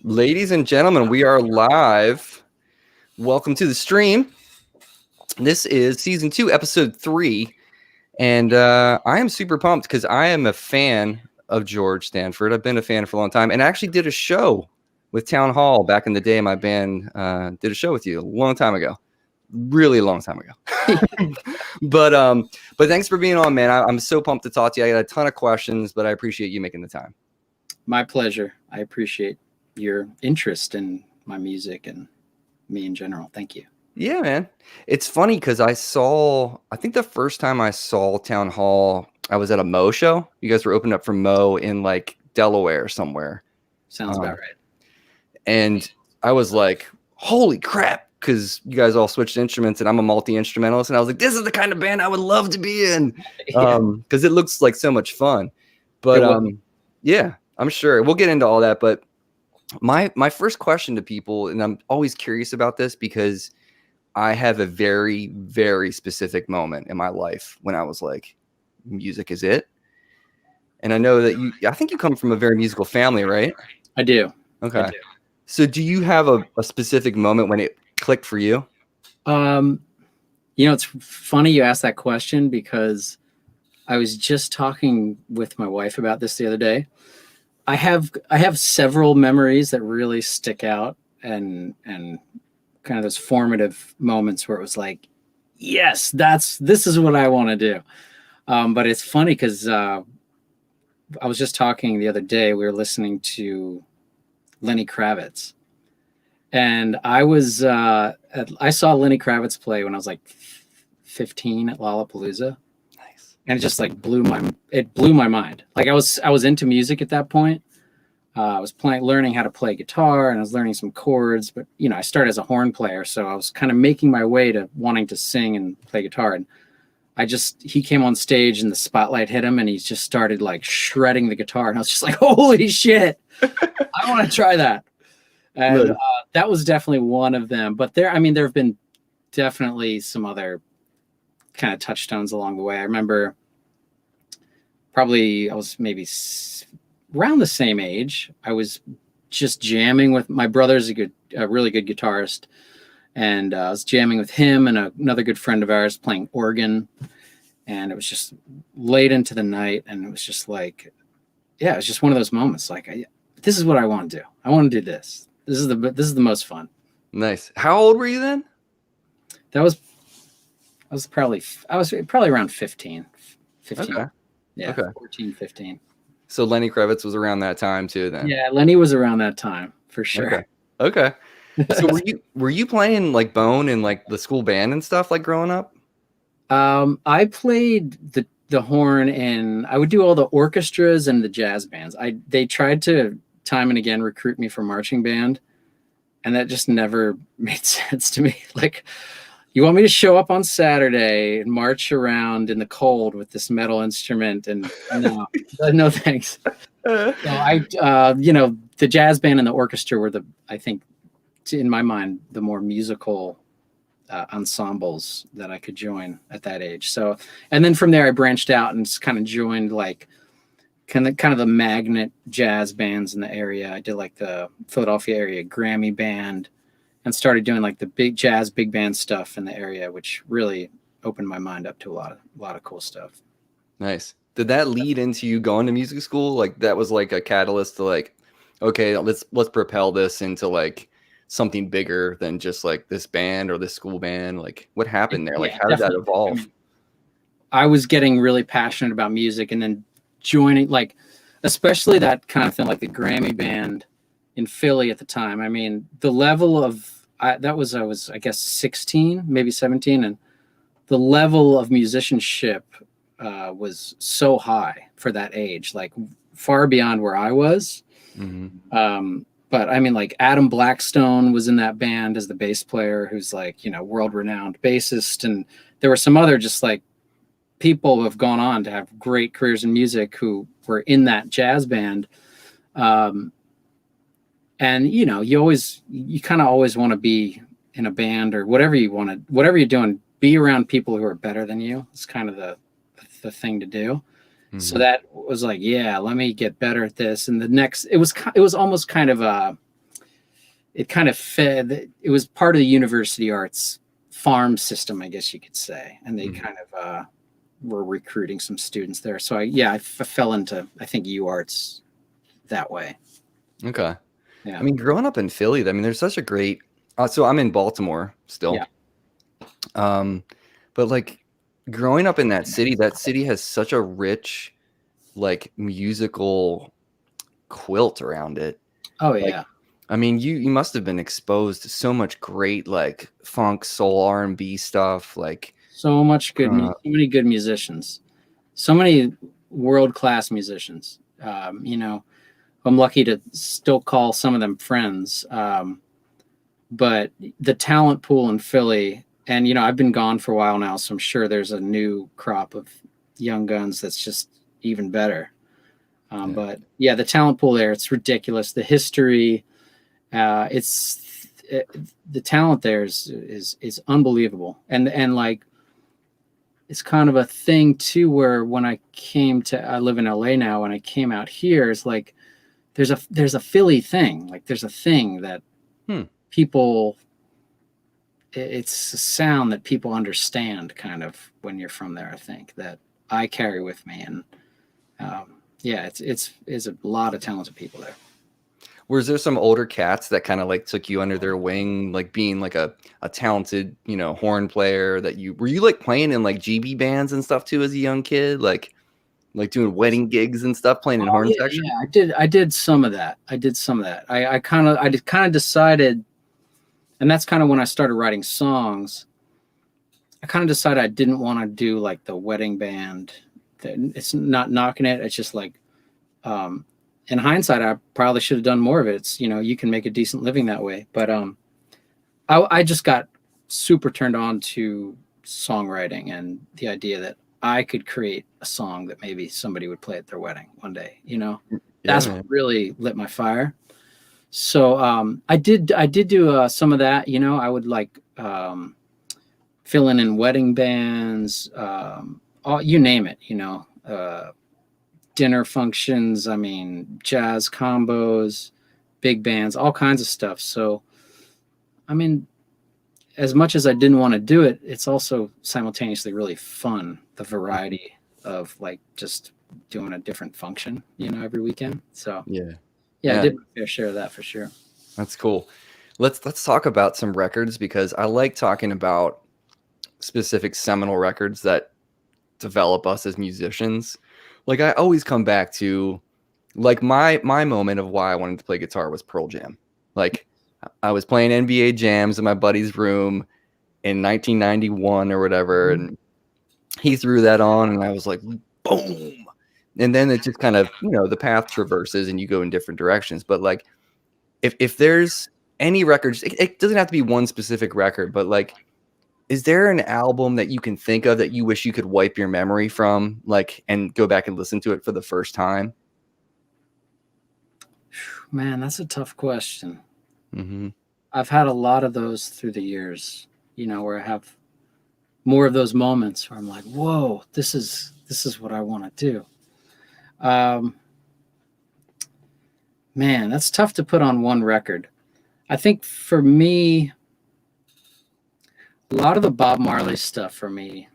Ladies and gentlemen, we are live. Welcome to the stream. This is season 2, episode 3. And I am super pumped because I am a fan of George Stanford. I've been a fan for a long time and actually did a show with Townhall back in the day. My band did a show with you a long time ago. Really long time ago. But thanks for being on, man. I'm so pumped to talk to you. I got a ton of questions, but I appreciate you making the time. My pleasure. I appreciate your interest in my music and me in general. Thank you. Yeah, man. It's funny because I think the first time I saw Townhall, I was at a Mo show. You guys were opening up for Mo in like Delaware somewhere. Sounds about right. And I was like, holy crap, because you guys all switched instruments and I'm a multi-instrumentalist. And I was like, this is the kind of band I would love to be in. Because it looks like so much fun. But yeah, I'm sure we'll get into all that. But my first question to people, and I'm always curious about this because I have a very, very specific moment in my life when I was like, music is it. And I know that I think you come from a very musical family, right? I do. Okay. I do. So do you have a specific moment when it clicked for you? It's funny you asked that question because I was just talking with my wife about this the other day. I have several memories that really stick out and kind of those formative moments where it was like, yes, this is what I want to do. But it's funny because I was just talking the other day. We were listening to Lenny Kravitz, and I saw Lenny Kravitz play when I was like 15 at Lollapalooza. Nice. And it just like blew my mind. Like I was into music at that point. I was learning how to play guitar, and I was learning some chords. But I started as a horn player, so I was kind of making my way to wanting to sing and play guitar. And he came on stage, and the spotlight hit him, and he just started like shredding the guitar. And I was just like, holy shit, I want to try that. And that was definitely one of them. But there have been definitely some other kind of touchstones along the way. I remember probably I was maybe around the same age. I was just jamming with my brother's a really good guitarist, and I was jamming with him and another good friend of ours playing organ. And it was just late into the night, and it was just like, yeah, it was just one of those moments. Like, this is what I want to do. I want to do this. This is the most fun. Nice. How old were you then? I was probably around 15. Okay. Yeah. Okay. 14, 15. So Lenny Kravitz was around that time too then? Yeah, Lenny was around that time for sure. Okay. So were you playing like Bone in like the school band and stuff like growing up? I played the horn, and I would do all the orchestras and the jazz bands. They tried to time and again recruit me for marching band, and that just never made sense to me. Like, you want me to show up on Saturday and march around in the cold with this metal instrument? And no thanks. So the jazz band and the orchestra were I think, in my mind, the more musical ensembles that I could join at that age. So, and then from there I branched out and kind of joined like kind of the magnet jazz bands in the area. I did like the Philadelphia area Grammy band, and started doing like the big jazz, big band stuff in the area, which really opened my mind up to a lot of cool stuff. Nice. Did that lead into you going to music school? Like that was like a catalyst to like, okay, let's propel this into like something bigger than just like this band or this school band. Like what happened there? Like how did that evolve? I was getting really passionate about music, and then joining like, especially that kind of thing, like the Grammy band in Philly at the time. I mean, the level of I was I guess 16, maybe 17, and the level of musicianship was so high for that age, like far beyond where I was. Mm-hmm. But I mean, like Adam Blackstone was in that band as the bass player, who's like, world-renowned bassist, and there were some other just like people who have gone on to have great careers in music who were in that jazz band. And you kind of always want to be in a band or whatever you're doing, be around people who are better than you. It's kind of the thing to do. Mm-hmm. So that was like, yeah, let me get better at this. And the next, it was almost kind of it kind of fed. It was part of the university arts farm system, I guess you could say, and they kind of were recruiting some students there. So I fell into, I think, UArts that way. Okay. Yeah. I mean, growing up in Philly, I mean, there's such a great. So I'm in Baltimore still. Yeah. But like growing up in that city has such a rich, like musical quilt around it. Oh Like, yeah. I mean, you must have been exposed to so much great like funk, soul, R&B stuff. Like So much good, so many good musicians, so many world-class musicians. You know, I'm lucky to still call some of them friends. But the talent pool in Philly, and you know, I've been gone for a while now, so I'm sure there's a new crop of young guns that's just even better. But yeah, the talent pool there, it's ridiculous. The history, the talent there is unbelievable, and like it's kind of a thing too. Where when I live in LA now. When I came out here, it's like there's a Philly thing. Like there's a thing that people. It's a sound that people understand, kind of when you're from there. I think that I carry with me, and yeah, it's a lot of talented people there. Was there some older cats that kind of like took you under their wing, like being like a talented, you know, horn player that were you like playing in like GB bands and stuff too as a young kid, like doing wedding gigs and stuff, playing in horn section? Yeah, I did some of that. I kind of decided, and that's kind of when I started writing songs. I kind of decided I didn't want to do like the wedding band. It's not knocking it. It's just like, in hindsight, I probably should have done more of it. It's, you know, you can make a decent living that way. But I just got super turned on to songwriting and the idea that I could create a song that maybe somebody would play at their wedding one day. You know, that's what really lit my fire. So I did do some of that. You know, I would like fill in wedding bands, you name it. You know. Dinner functions, I mean, jazz combos, big bands, all kinds of stuff. So, I mean, as much as I didn't want to do it, it's also simultaneously really fun, the variety of like just doing a different function, you know, every weekend. So, yeah, I did my fair share of that for sure. That's cool. Let's talk about some records, because I like talking about specific seminal records that develop us as musicians. Like I always come back to like my moment of why I wanted to play guitar was Pearl Jam. Like I was playing NBA jams in my buddy's room in 1991 or whatever, and he threw that on and I was like, boom. And then it just kind of, you know, the path traverses and you go in different directions. But like if there's any records, it doesn't have to be one specific record, but like, is there an album that you can think of that you wish you could wipe your memory from, like, and go back and listen to it for the first time? Man, that's a tough question. Mm-hmm. I've had a lot of those through the years, you know, where I have more of those moments where I'm like, whoa, this is what I want to do. Man, that's tough to put on one record. I think for me, a lot of the Bob Marley stuff for me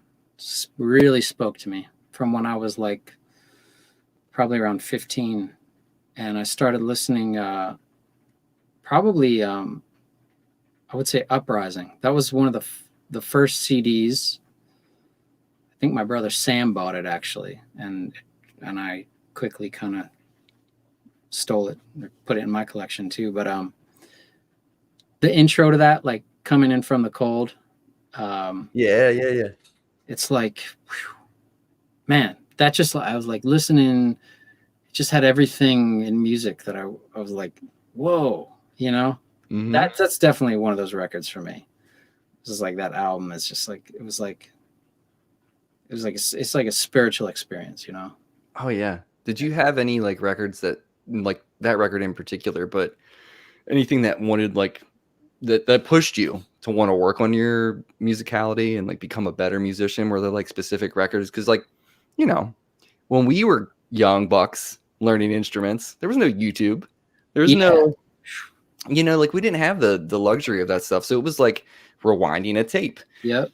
really spoke to me from when I was like probably around 15. And I started listening probably, I would say Uprising. That was one of the first CDs. I think my brother Sam bought it actually. And I quickly kind of stole it, put it in my collection too. But the intro to that, like Coming In From the Cold, Yeah. it's like, whew, man, that just, I was like listening, it just had everything in music that I was like, whoa, you know. Mm-hmm. That's definitely one of those records for me. It's just like that album is just like, it's like a spiritual experience, you know. Oh yeah. Did you have any like records that, like that record in particular, but anything that wanted like that pushed you to want to work on your musicality and like become a better musician? Were there like specific records? Because like, you know, when we were young bucks learning instruments, there was no YouTube. There was no like we didn't have the luxury of that stuff. So it was like rewinding a tape, Yep.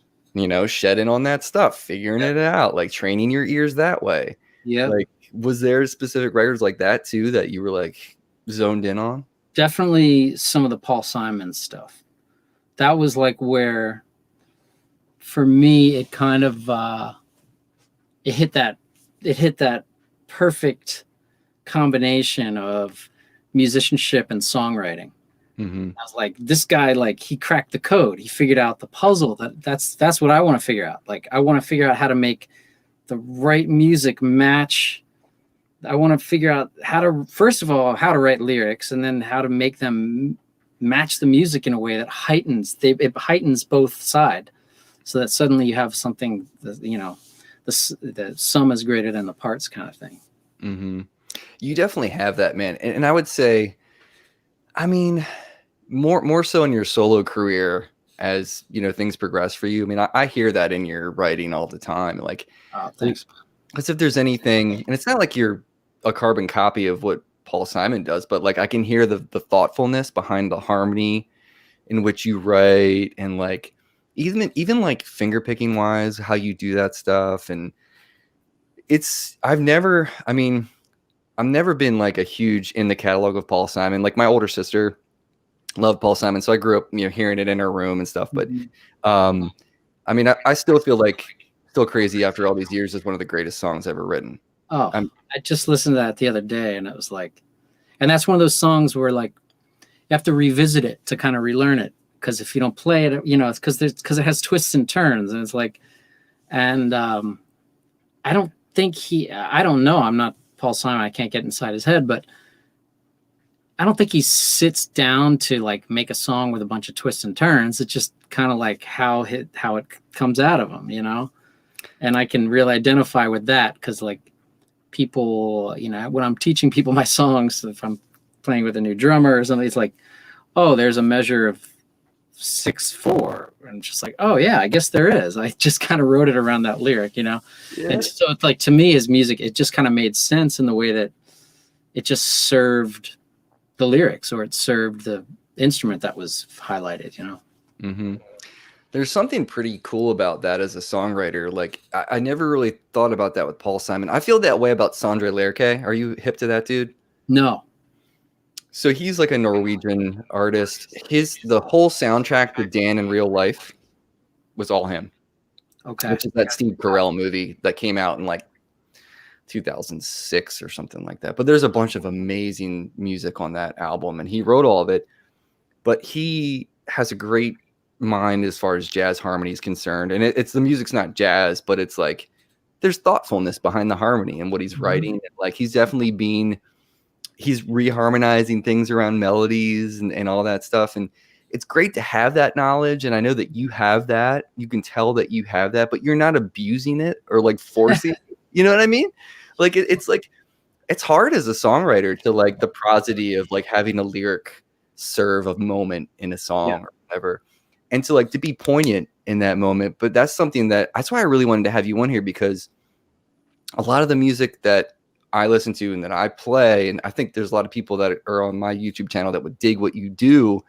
shedding on that stuff, figuring it out, like training your ears that way. Yep. Like, was there specific records like that too that you were like zoned in on? Definitely some of the Paul Simon stuff. That was like where, for me, it kind of it hit that perfect combination of musicianship and songwriting. Mm-hmm. I was like, this guy, like, he cracked the code. He figured out the puzzle. That's what I want to figure out. Like, I want to figure out how to make the right music match. I want to figure out first of all, how to write lyrics, and then how to make them match the music in a way that it heightens both sides, so that suddenly you have something that, the sum is greater than the parts kind of thing. Mm-hmm. You definitely have that, man. And I would say, I mean, more so in your solo career as, things progress for you. I mean, I hear that in your writing all the time. Like, Thanks. as if there's anything, and it's not like you're a carbon copy of what Paul Simon does, but like I can hear the thoughtfulness behind the harmony in which you write, and like even like finger picking wise, how you do that stuff. And I've never been like a huge in the catalog of Paul Simon. Like my older sister loved Paul Simon, so I grew up, hearing it in her room and stuff. But I still feel like Still Crazy after all these years is one of the greatest songs ever written. Oh, I just listened to that the other day, and it was like, and that's one of those songs where like you have to revisit it to kind of relearn it, because if you don't play it, it's because it has twists and turns, and it's like, and I don't think I don't know. I'm not Paul Simon. I can't get inside his head, but I don't think he sits down to like make a song with a bunch of twists and turns. It's just kind of like how it comes out of him, and I can really identify with that, because like people, when I'm teaching people my songs, if I'm playing with a new drummer or something, it's like, oh, there's a measure of 6/4, and just like, oh yeah, I guess there is. I just kind of wrote it around that lyric, Yeah. And so it's like, to me, his music, it just kind of made sense in the way that it just served the lyrics, or it served the instrument that was highlighted, Mm-hmm. There's something pretty cool about that as a songwriter. Like I never really thought about that with Paul Simon. I feel that way about Sondre Lerche. Are you hip to that dude? No. So he's like a Norwegian artist. The whole soundtrack to Dan in Real Life was all him. Okay. Which is that Steve Carell movie that came out in like 2006 or something like that. But there's a bunch of amazing music on that album, and he wrote all of it. But he has a great mind as far as jazz harmony is concerned. And it's the music's not jazz, but it's like there's thoughtfulness behind the harmony and what he's writing. And like he's definitely he's reharmonizing things around melodies and all that stuff. And it's great to have that knowledge. And I know that you have that. You can tell that you have that, but you're not abusing it or like forcing it. You know what I mean? Like it's like, it's hard as a songwriter to like the prosody of like having a lyric serve a moment in a song or whatever. And to like to be poignant in that moment. But that's something that's why I really wanted to have you on here, because a lot of the music that I listen to and that I play, and I think there's a lot of people that are on my YouTube channel that would dig what you do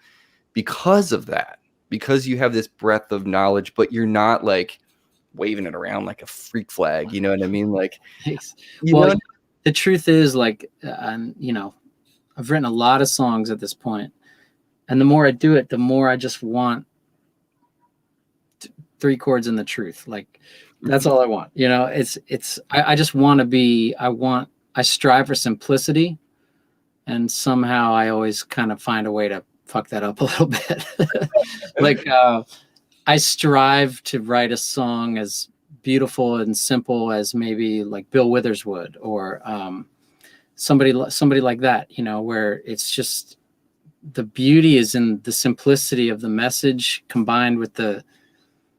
because of that, because you have this breadth of knowledge, but you're not like waving it around like a freak flag. You know what I mean? Like, well, the truth is, like, I've written a lot of songs at this point, and the more I do it, the more I just want 3 chords in the truth. Like, that's all I want. I just want to be, I strive for simplicity, and somehow I always kind of find a way to fuck that up a little bit. Like, I strive to write a song as beautiful and simple as maybe like Bill Withers would, or somebody like that, where it's just the beauty is in the simplicity of the message combined with the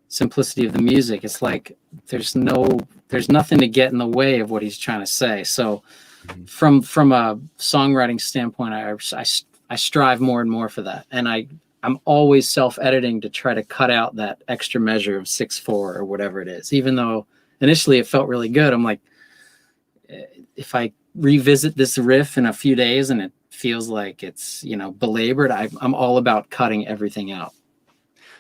simplicity of the music. It's like there's nothing to get in the way of what he's trying to say. So from a songwriting standpoint, I strive more and more for that, and I'm always self-editing to try to cut out that extra measure of 6/4 or whatever it is. Even though initially it felt really good, I'm like, if I revisit this riff in a few days and it feels like it's, belabored, I'm all about cutting everything out.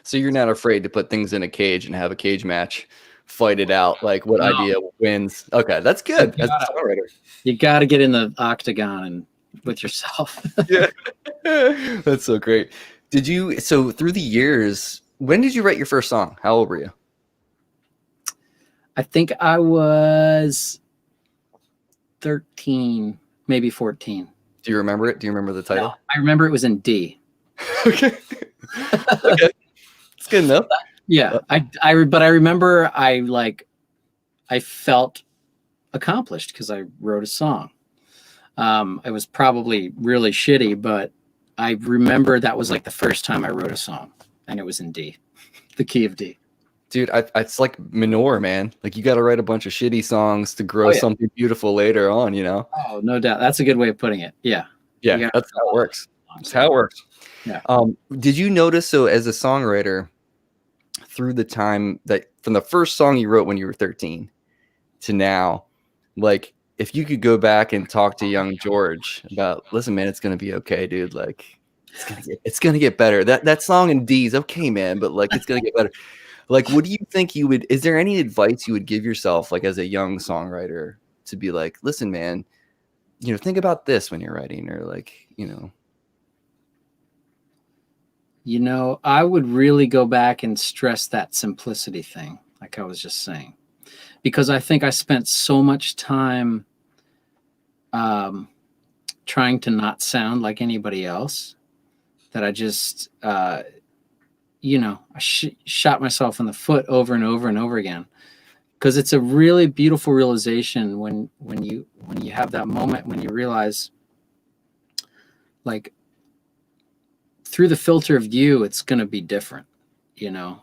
So you're not afraid to put things in a cage and have a cage match, fight it out, like what No. idea wins. Okay, that's good. As a songwriter. You got to get in the octagon and with yourself. Yeah. That's so great. So through the years, when did you write your first song? How old were you? I think I was 13, maybe 14. Do you remember it? Do you remember the title? No, I remember it was in D. Okay. Okay. It's good enough. Yeah. But I remember I felt accomplished because I wrote a song. It was probably really shitty, but I remember that was like the first time I wrote a song, and it was in D, the key of D. Dude, it's like manure, man. Like you got to write a bunch of shitty songs to grow something beautiful later on, Oh, no doubt. That's a good way of putting it. Yeah. Yeah, that's how it works. That's how it works. Yeah. Did you notice, so as a songwriter, through the time that from the first song you wrote when you were 13 to now, like if you could go back and talk to young George about, listen, man, it's gonna be okay, dude. Like it's gonna get better. That song in D is okay, man, but like it's gonna get better. Like, what do you think is there any advice you would give yourself, like as a young songwriter, to be like, listen, man, think about this when you're writing, or like, I would really go back and stress that simplicity thing, like I was just saying, because I think I spent so much time trying to not sound like anybody else that I just, I shot myself in the foot over and over and over again. Because it's a really beautiful realization when you have that moment when you realize, like, through the filter of you, it's going to be different,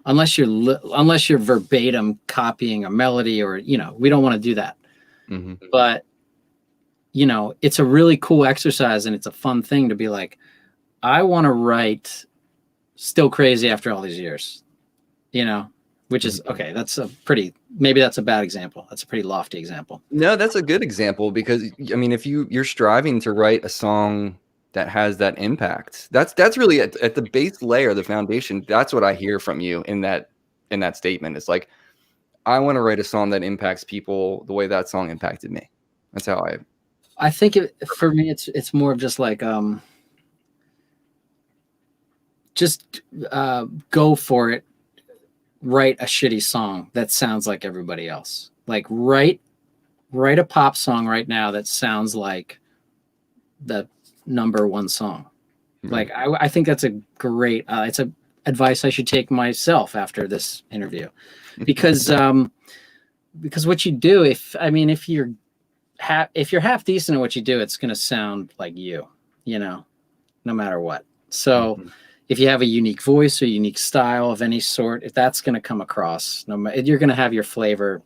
unless you're verbatim copying a melody, or we don't want to do that. Mm-hmm. But it's a really cool exercise, and it's a fun thing to be like, I want to write Still Crazy after all these years, which is okay. Maybe that's a bad example. That's a pretty lofty example. No, that's a good example, because I mean, if you're striving to write a song that has that impact, that's really at the base layer, the foundation. That's what I hear from you in that statement. It's like, I want to write a song that impacts people the way that song impacted me. That's how I think for me, it's more of just like, go for it. Write a shitty song that sounds like everybody else. Like write a pop song right now that sounds like the number one song. Mm-hmm. Like I think that's a great. It's a advice I should take myself after this interview, because what you do, if you're half decent at what you do, it's going to sound like no matter what. So. Mm-hmm. If you have a unique voice or unique style of any sort, if that's going to come across, you're going to have your flavor,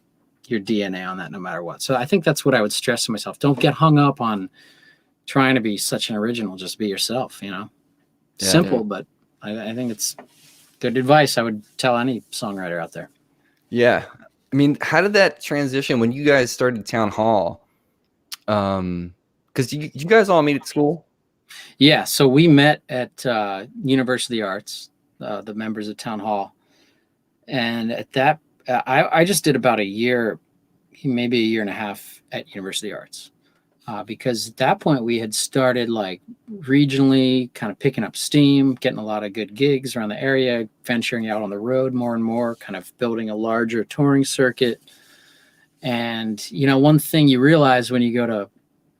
your DNA on that no matter what. So I think that's what I would stress to myself. Don't get hung up on trying to be such an original. Just be yourself, Simple, but I think it's good advice I would tell any songwriter out there. Yeah. I mean, how did that transition when you guys started Townhall? Because you guys all meet at school? Yeah, so we met at University of the Arts, the members of Townhall, and at that, I just did about a year, maybe a year and a half at University of the Arts, because at that point we had started like regionally kind of picking up steam, getting a lot of good gigs around the area, venturing out on the road more and more, kind of building a larger touring circuit. And, one thing you realize when you go to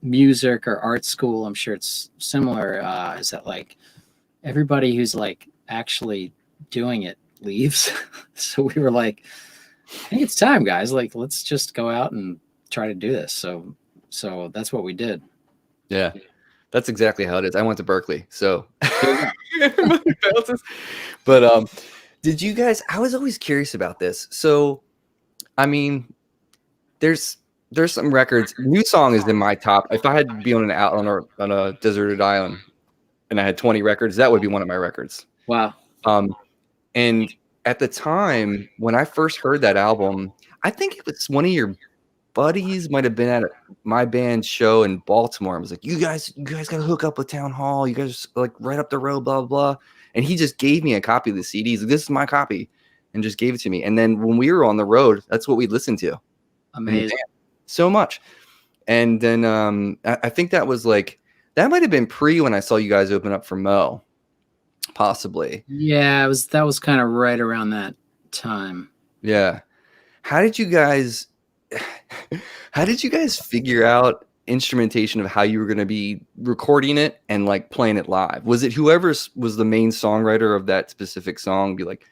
music or art school, I'm sure it's similar, is that like everybody who's like actually doing it leaves. So we were like, I think it's time, guys. Like, let's just go out and try to do this. So that's what we did. Yeah, that's exactly how it is. I went to Berkeley, so. But did you guys? I was always curious about this. So, I mean, there's some records. New Song is in my top. If I had to be on a deserted island and I had 20 records, that would be one of my records. Wow. And at the time when I first heard that album, I think it was one of your buddies might have been at my band's show in Baltimore. I was like, you guys got to hook up with Townhall. You guys are, like, right up the road, blah, blah, blah. And he just gave me a copy of the CD. He's like, this is my copy, and just gave it to me. And then when we were on the road, that's what we listened to. Amazing. So much. And then I think that was like, that might have been pre when I saw you guys open up for Mo, possibly. Yeah, that was kind of right around that time. Yeah. How did you guys figure out instrumentation of how you were going to be recording it and like playing it live? Was it whoever was the main songwriter of that specific song be like,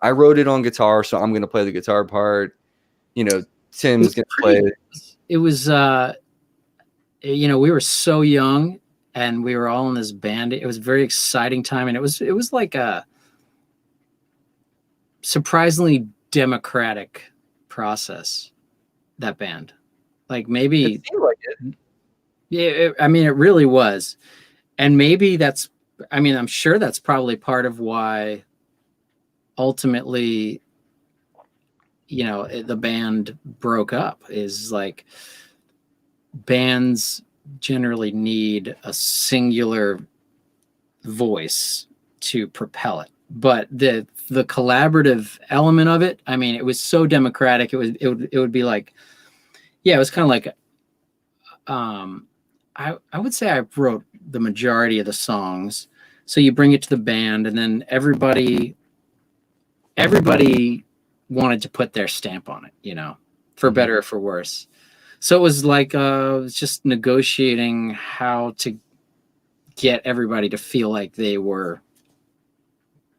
I wrote it on guitar, so I'm going to play the guitar part, you know, Tim's going to play it? It was you know, we were so young and we were all in this band. It was a very exciting time, and it was like a surprisingly democratic process, that band. Like, maybe It seemed like it. yeah, I mean, it really was. And maybe I'm sure that's probably part of why ultimately, you know, the band broke up, is like, bands generally need a singular voice to propel it. But the collaborative element of it, I mean, it was so democratic. It would be like, yeah, it was kind of like, I would say I wrote the majority of the songs. So you bring it to the band, and then everybody wanted to put their stamp on it, you know, for better or for worse. So it was like, it's just negotiating how to get everybody to feel like they were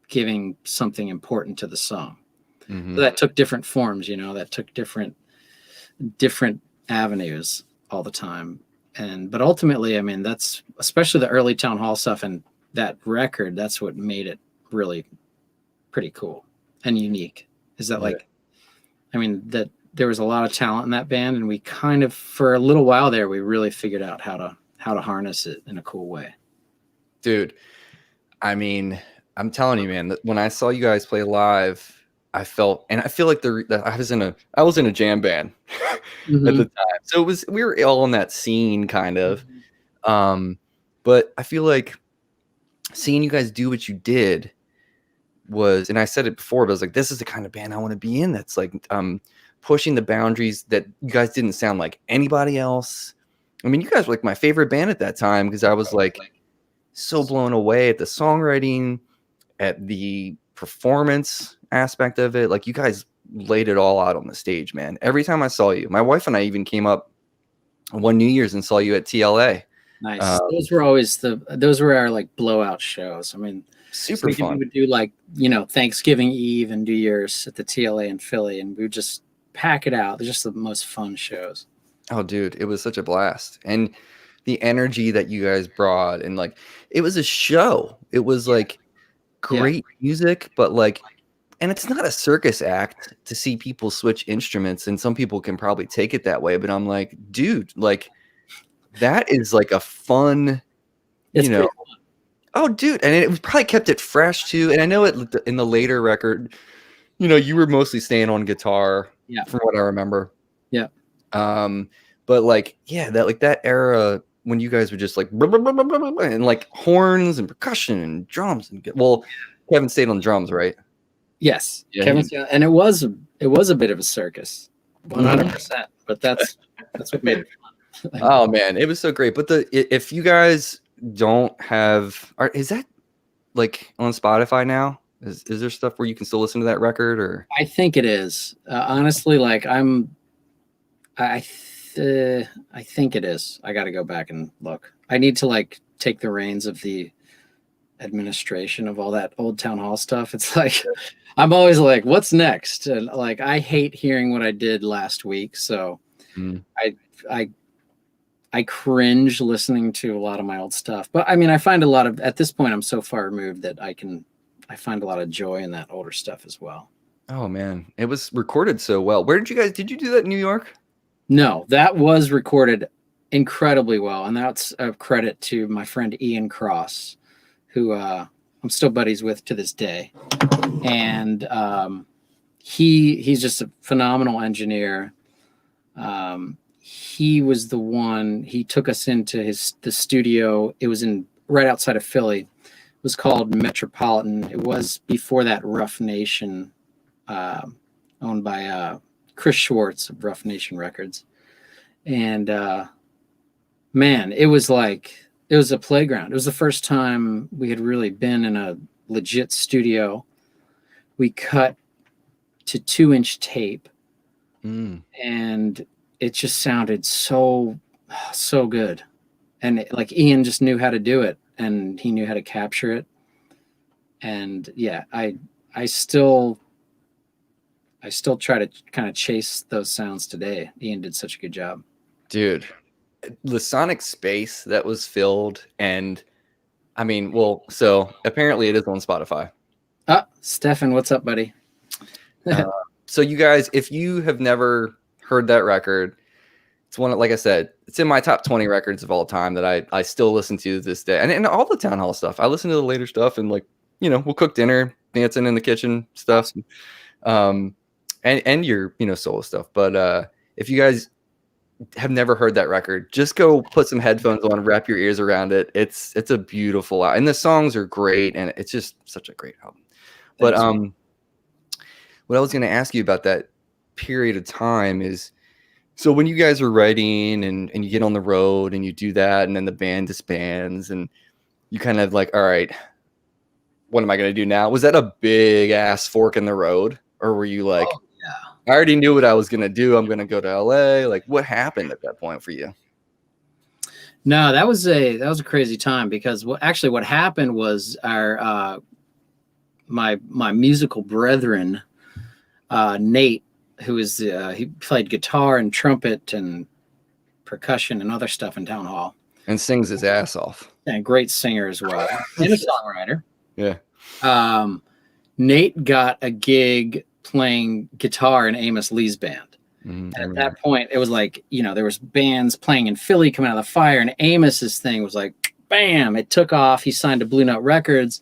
giving something important to the song. Mm-hmm. So that took different forms, you know, that took different avenues all the time. But ultimately, I mean, that's especially the early Townhall stuff and that record, that's what made it really pretty cool and unique. Is that like, I mean, that there was a lot of talent in that band, and we kind of, for a little while there, we really figured out how to harness it in a cool way. Dude, I mean, I'm telling you, man, that when I saw you guys play live, I felt, and I feel like I was in a jam band at the time. So we were all in that scene kind of. But I feel like seeing you guys do what you did was, and I said it before, but I was like, this is the kind of band I want to be in. That's like pushing the boundaries, that you guys didn't sound like anybody else. I mean, you guys were like my favorite band at that time, because I was like so blown away at the songwriting, at the performance aspect of it. Like, you guys laid it all out on the stage, man. Every time I saw you, my wife and I even came up one New Year's and saw you at TLA. Nice. Those were our like blowout shows. I mean, super fun. We would do like, you know, Thanksgiving Eve and New Year's at the TLA in Philly, and we would just pack it out. They're just the most fun shows. Oh, dude, it was such a blast. And the energy that you guys brought, and like, it was a show. It was like great music, but like, and it's not a circus act to see people switch instruments, and some people can probably take it that way, but I'm like, dude, like, that is like a fun, it's, you know. Oh, dude, and it probably kept it fresh too. And I know it in the later record, you know, you were mostly staying on guitar, from what I remember. Yeah. But like, yeah, that era when you guys were just like, blah, blah, blah, blah, blah, blah, and like horns and percussion and drums, and Kevin stayed on drums, right? Yes, yeah, Kevin, and it was a bit of a circus, 100%. But that's what made it fun. Oh man, it was so great. But if you guys don't have, is that like on Spotify now? Is there stuff where you can still listen to that record? Or I think it is. Honestly, like I think it is. I got to go back and look. I need to like take the reins of the administration of all that old Townhall stuff. It's like, I'm always like, what's next? And like, I hate hearing what I did last week. So I cringe listening to a lot of my old stuff. But I mean, I find at this point, I'm so far removed that I find a lot of joy in that older stuff as well. Oh man, it was recorded so well. Where did you do that in New York? No, that was recorded incredibly well. And that's a credit to my friend Ian Cross, who I'm still buddies with to this day. And he's just a phenomenal engineer. He was the one. He took us into the studio. It was in right outside of Philly. It was called Metropolitan. It was before that Rough Nation, owned by Chris Schwartz of Rough Nation Records. And man, it was a playground. It was the first time we had really been in a legit studio. We cut to 2-inch tape, and it just sounded so good. And like Ian just knew how to do it, and he knew how to capture it. And yeah, I still try to kind of chase those sounds today. Ian did such a good job. Dude, the sonic space that was filled, and I mean, well, so apparently it is on Spotify. Stefan, what's up, buddy? So you guys, if you have never heard that record, it's one, like I said, it's in my top 20 records of all time that I still listen to this day. And all the Townhall stuff. I listen to the later stuff, and like, you know, we'll cook dinner, dancing in the kitchen stuff. And your, you know, solo stuff. But if you guys have never heard that record, just go put some headphones on, wrap your ears around it. It's a beautiful, and the songs are great, and it's just such a great album. But what I was going to ask you about that period of time is, so when you guys are writing and you get on the road and you do that, and then the band disbands, and you kind of like, all right, what am I going to do now? Was that a big ass fork in the road, or were you like, I already knew what I was going to do, I'm going to go to LA? Like, what happened at that point for you? No, that was a crazy time, because what happened was our my musical brethren, Nate, who is he played guitar and trumpet and percussion and other stuff in Townhall, and sings his ass off, and a great singer as well, and a songwriter. Yeah. Nate got a gig playing guitar in Amos Lee's band. And at that point, it was like, you know, there was bands playing in Philly coming out of the fire, and Amos's thing was like, bam, it took off. He signed to Blue Note Records,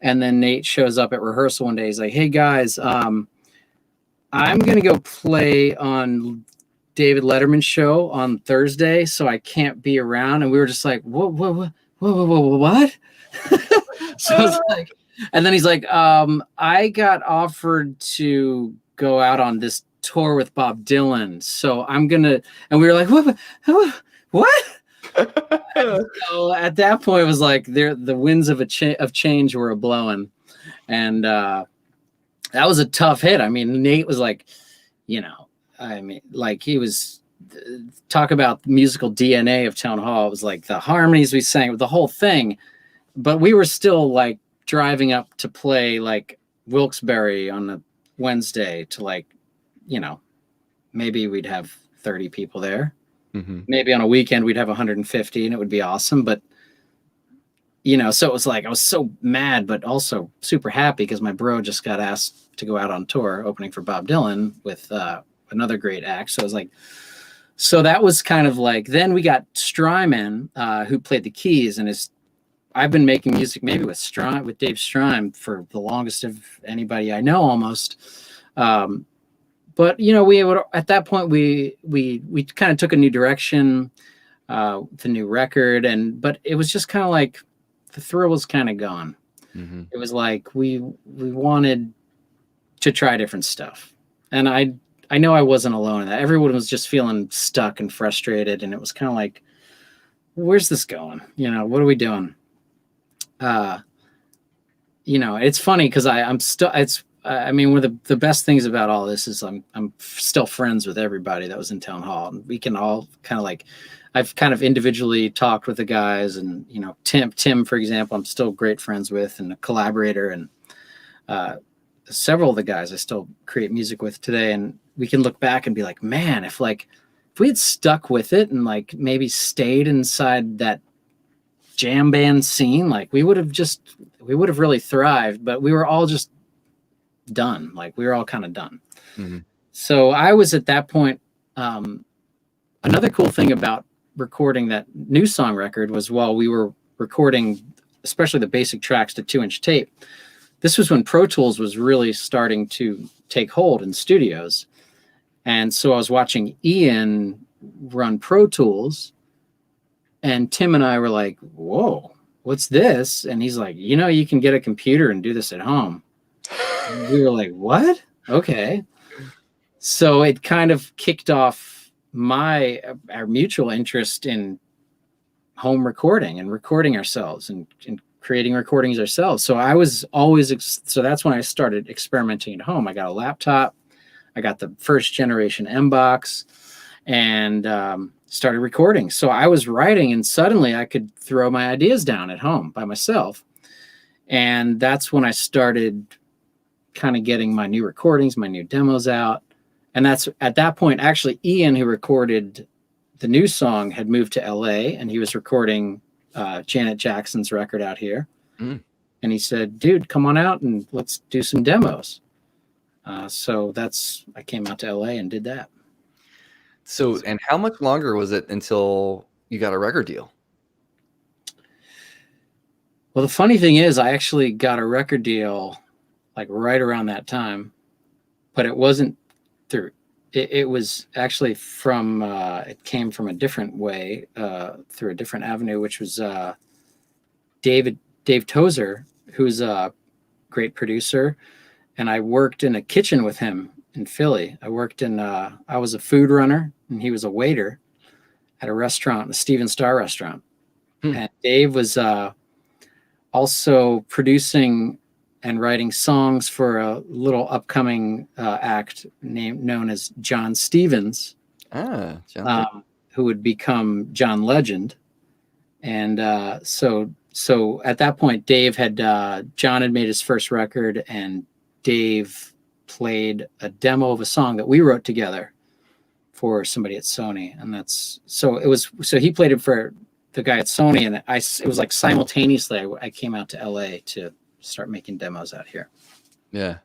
and then Nate shows up at rehearsal one day. He's like, hey guys, I'm gonna go play on David Letterman's show on Thursday, so I can't be around. And we were just like, what? So it's like, and then he's like, I got offered to go out on this tour with Bob Dylan, so I'm gonna. And we were like, what? So at that point, it was like the winds of change were blowing, and that was a tough hit. I mean, Nate was like, you know, I mean, like he was talk about musical DNA of Townhall. It was like the harmonies we sang, the whole thing, but we were still like driving up to play like Wilkes-Barre on a Wednesday to, like, you know, maybe we'd have 30 people there. Maybe on a weekend we'd have 150, and it would be awesome. But, you know, so it was like I was so mad, but also super happy because my bro just got asked to go out on tour opening for Bob Dylan with another great act. So it was like, so that was kind of like, then we got Strymon, who played the keys, and I've been making music maybe with Dave Strym for the longest of anybody I know almost. But, you know, at that point we kind of took a new direction, the new record, but it was just kind of like the thrill was kind of gone. It was like we wanted to try different stuff, and I know I wasn't alone in that. Everyone was just feeling stuck and frustrated, and it was kind of like, where's this going? You know, what are we doing? You know, it's funny because I'm still. I mean, one of the best things about all this is I'm still friends with everybody that was in Townhall, and we can all kind of like, I've kind of individually talked with the guys, and, you know, Tim, for example, I'm still great friends with, and a collaborator, and several of the guys I still create music with today. And we can look back and be like, man, if we had stuck with it and like maybe stayed inside that jam band scene, like we would have really thrived, but we were all just done. Like we were all kind of done. So I was at that point. Another cool thing about recording that new song record was while we were recording, especially the basic tracks to 2-inch tape, this was when Pro Tools was really starting to take hold in studios. And so I was watching Ian run Pro Tools, and Tim and I were like, whoa, what's this? And he's like, you know, you can get a computer and do this at home. And we were like, what? Okay. So it kind of kicked off our mutual interest in home recording and recording ourselves and creating recordings ourselves. So I was always, so that's when I started experimenting at home. I got a laptop, I got the first generation M-Box, and started recording. So I was writing, and suddenly I could throw my ideas down at home by myself. And that's when I started kind of getting my new recordings, my new demos out. And that's at that point, actually, Ian, who recorded the new song, had moved to LA, and he was recording Janet Jackson's record out here. And he said, dude, come on out and let's do some demos. So I came out to LA and did that. So, and how much longer was it until you got a record deal? Well, the funny thing is, I actually got a record deal like right around that time, but it wasn't through. It was actually from. It came from a different way, through a different avenue, which was Dave Tozer, who's a great producer, and I worked in a kitchen with him in Philly. I was a food runner, and he was a waiter at a restaurant, a Steven Starr restaurant. And Dave was also producing and writing songs for a little upcoming act known as John Stevens, who would become John Legend. And so at that point, John had made his first record, and Dave played a demo of a song that we wrote together for somebody at Sony. And so he played it for the guy at Sony, and it was like simultaneously I came out to LA to start making demos out here. Yeah.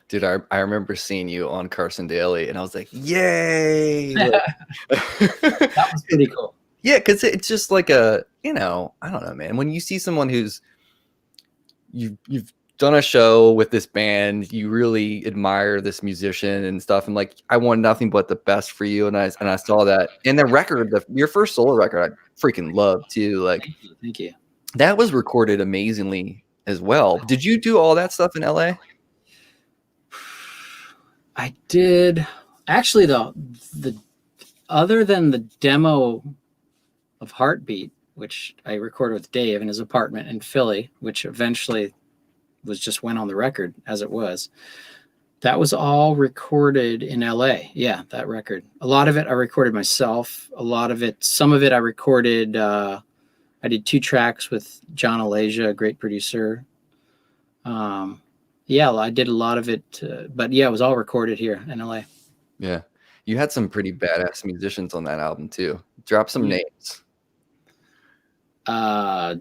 Dude, I remember seeing you on Carson Daly, and I was like, yay. That was pretty cool. Yeah, because it's just like I don't know, man. When you see someone you've done a show with this band, you really admire this musician and stuff, and like, I want nothing but the best for you, and I saw that. And the record, your first solo record, I freaking love too. Like, thank you. That was recorded amazingly as well. Did you do all that stuff in LA? I did. Actually, the other than the demo of Heartbeat, which I recorded with Dave in his apartment in Philly, which eventually went on the record as it was. That was all recorded in LA. Yeah, that record. A lot of it I recorded myself. Some of it I recorded. I did 2 tracks with John Alasia, a great producer. Yeah, I did a lot of it, but yeah, it was all recorded here in LA. Yeah, you had some pretty badass musicians on that album too. Drop some names.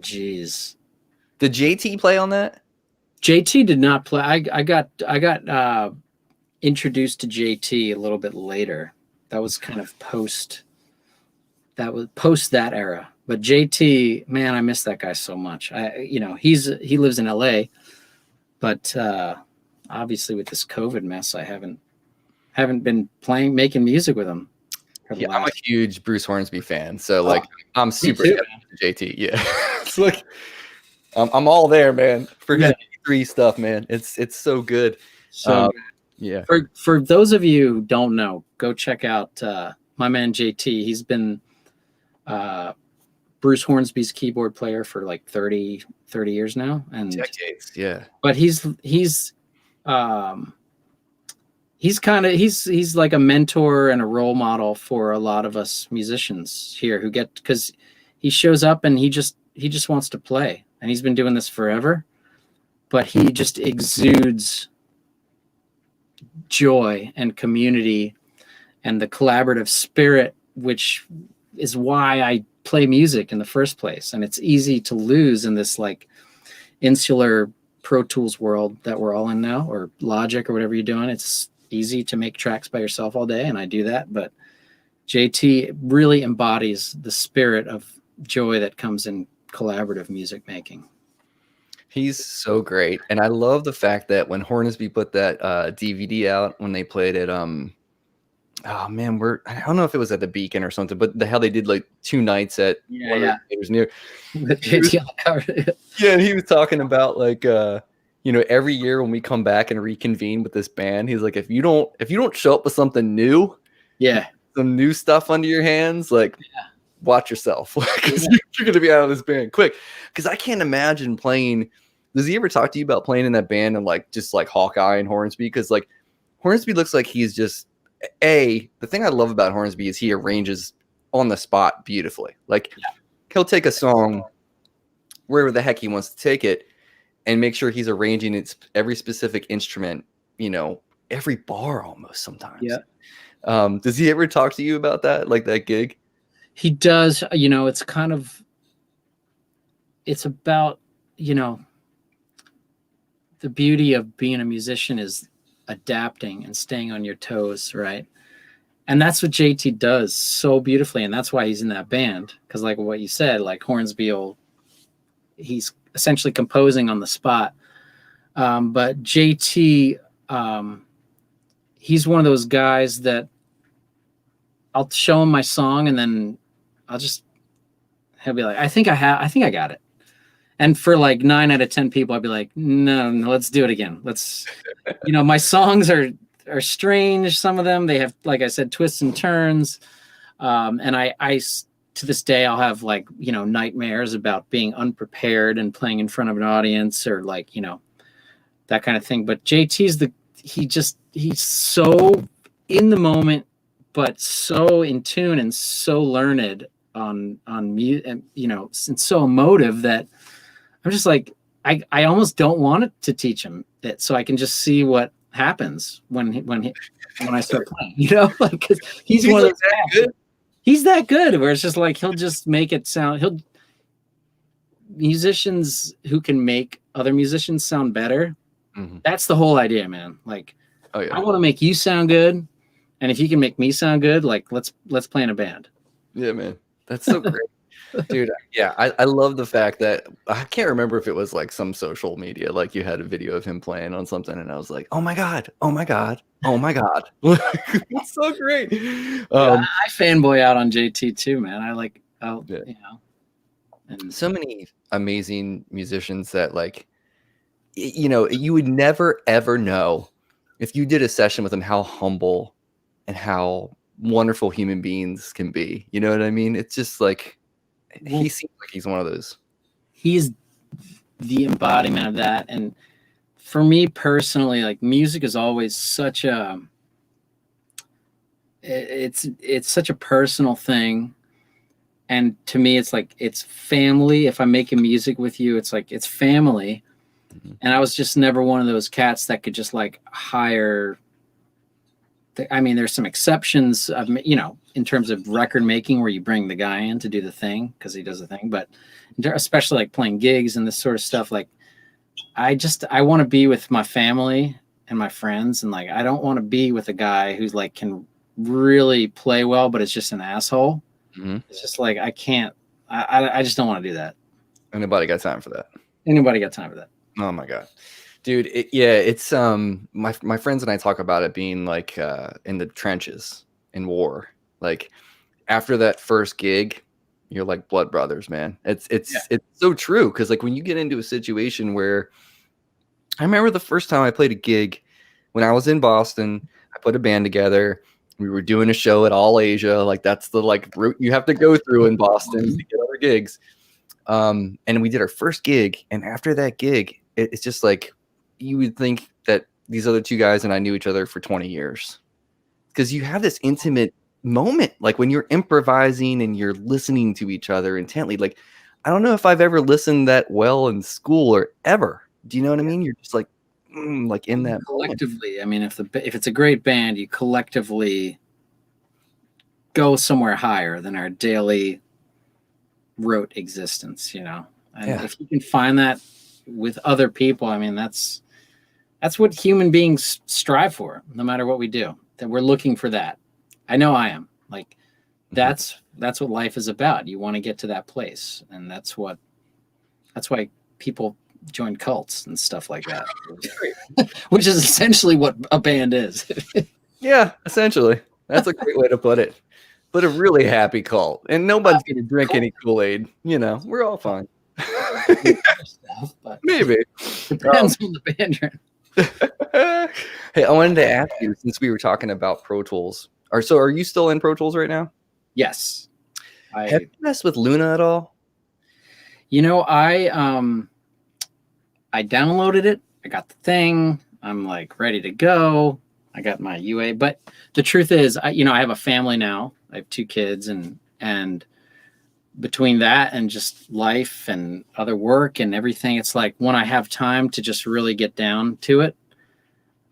Geez. Did JT play on that? JT did not play. I got introduced to JT a little bit later. That was kind of post that era. But JT, man, I miss that guy so much. He lives in LA, but obviously with this COVID mess, I haven't been making music with him. Yeah, I'm a huge Bruce Hornsby fan, so I'm super into JT. Yeah, it's like I'm all there, man. For his 3 stuff, man, it's so good. So yeah. For those of you who don't know, go check out my man JT. He's been Bruce Hornsby's keyboard player for like 30 years now, and decades. Yeah, but he's like a mentor and a role model for a lot of us musicians here because he shows up and he just wants to play, and he's been doing this forever, but he just exudes joy and community and the collaborative spirit, which is why I play music in the first place. And it's easy to lose in this like insular Pro Tools world that we're all in now, or Logic or whatever you're doing. It's easy to make tracks by yourself all day, and I do that, but JT really embodies the spirit of joy that comes in collaborative music making. He's so great. And I love the fact that when Hornsby put that DVD out, when they played at oh man, I don't know if it was at the Beacon or something, but how they did like 2 nights at one of the theaters near. Yeah, and he was talking about like every year when we come back and reconvene with this band, he's like, if you don't show up with something new, some new stuff under your hands, like watch yourself, because you're gonna be out of this band quick. Because I can't imagine playing. Does he ever talk to you about playing in that band and like just like Hawkeye and Hornsby? Because like Hornsby looks like he's just the thing I love about Hornsby is he arranges on the spot beautifully. Like he'll take a song wherever the heck he wants to take it and make sure he's arranging its every specific instrument, every bar almost sometimes. Yeah. Does he ever talk to you about that, like that gig? He does. It's about, the beauty of being a musician is adapting and staying on your toes, right? And that's what JT does so beautifully, and that's why he's in that band. Because like what you said, like Hornsby, he's essentially composing on the spot. But JT, he's one of those guys that I'll show him my song, and then he'll be like, I think I got it. And for like 9 out of 10 people, I'd be like, no, let's do it again. Let's, my songs are strange. Some of them, they have, like I said, twists and turns. And I to this day, I'll have like, nightmares about being unprepared and playing in front of an audience or like, that kind of thing. But JT's he's so in the moment, but so in tune and so learned on music, and so emotive that I'm just like, I almost don't want it to teach him it, so I can just see what happens when I start playing, like, 'cause he's one of those guys. He's that good where it's just like, he'll just make it sound, musicians who can make other musicians sound better. Mm-hmm. That's the whole idea, man. Like, I want to make you sound good. And if you can make me sound good, like let's play in a band. Yeah, man. That's so great. Dude, yeah, I love the fact that I can't remember if it was like some social media, like you had a video of him playing on something, and I was like, oh my god, it's so great. I fanboy out on JT too, man. And so many amazing musicians that like, you would never ever know if you did a session with him how humble and how wonderful human beings can be. You know what I mean? It's just like, he seems like he's one of those. He's the embodiment of that. And for me personally, like, music is always such a, it's such a personal thing. And to me, it's like, it's family. If I'm making music with you, it's like, it's family. Mm-hmm. And I was just never one of those cats that could just like hire. I mean, there's some exceptions, in terms of record making where you bring the guy in to do the thing because he does the thing. But especially like playing gigs and this sort of stuff, like I want to be with my family and my friends. And like, I don't want to be with a guy who's like, can really play well, but it's just an asshole. Mm-hmm. It's just like, I can't, I just don't want to do that. Anybody got time for that? Anybody got time for that? Oh my God. Dude, it's my friends and I talk about it being like in the trenches in war. Like after that first gig, you're like blood brothers, man. It's so true, because like when you get into a situation where, I remember the first time I played a gig when I was in Boston, I put a band together. We were doing a show at All Asia, like that's the like route you have to go through in Boston to get other gigs. And we did our first gig, and after that gig, it's just like, you would think that these other two guys and I knew each other for 20 years, because you have this intimate moment, like when you're improvising and you're listening to each other intently. Like, I don't know if I've ever listened that well in school or ever. Do you know what I mean? You're just like, like in that collectively. I mean, if it's a great band, you collectively go somewhere higher than our daily rote existence, And if you can find that with other people, I mean, that's what human beings strive for, no matter what we do. That we're looking for that. I know I am. Like, that's what life is about. You want to get to that place, and that's why people join cults and stuff like that, which is essentially what a band is. Yeah, essentially. That's a great way to put it. But a really happy cult, and nobody's gonna drink any Kool-Aid. You know, we're all fine. Stuff, but Maybe. depends on the band you're in. Hey, I wanted to ask you, since we were talking about Pro Tools, are you still in Pro Tools right now? Yes. Have you messed with Luna at all? I downloaded it. I got the thing. I'm like ready to go. I got my UA, but the truth is, I have a family now. I have 2 kids, and between that and just life and other work and everything, it's like when I have time to just really get down to it,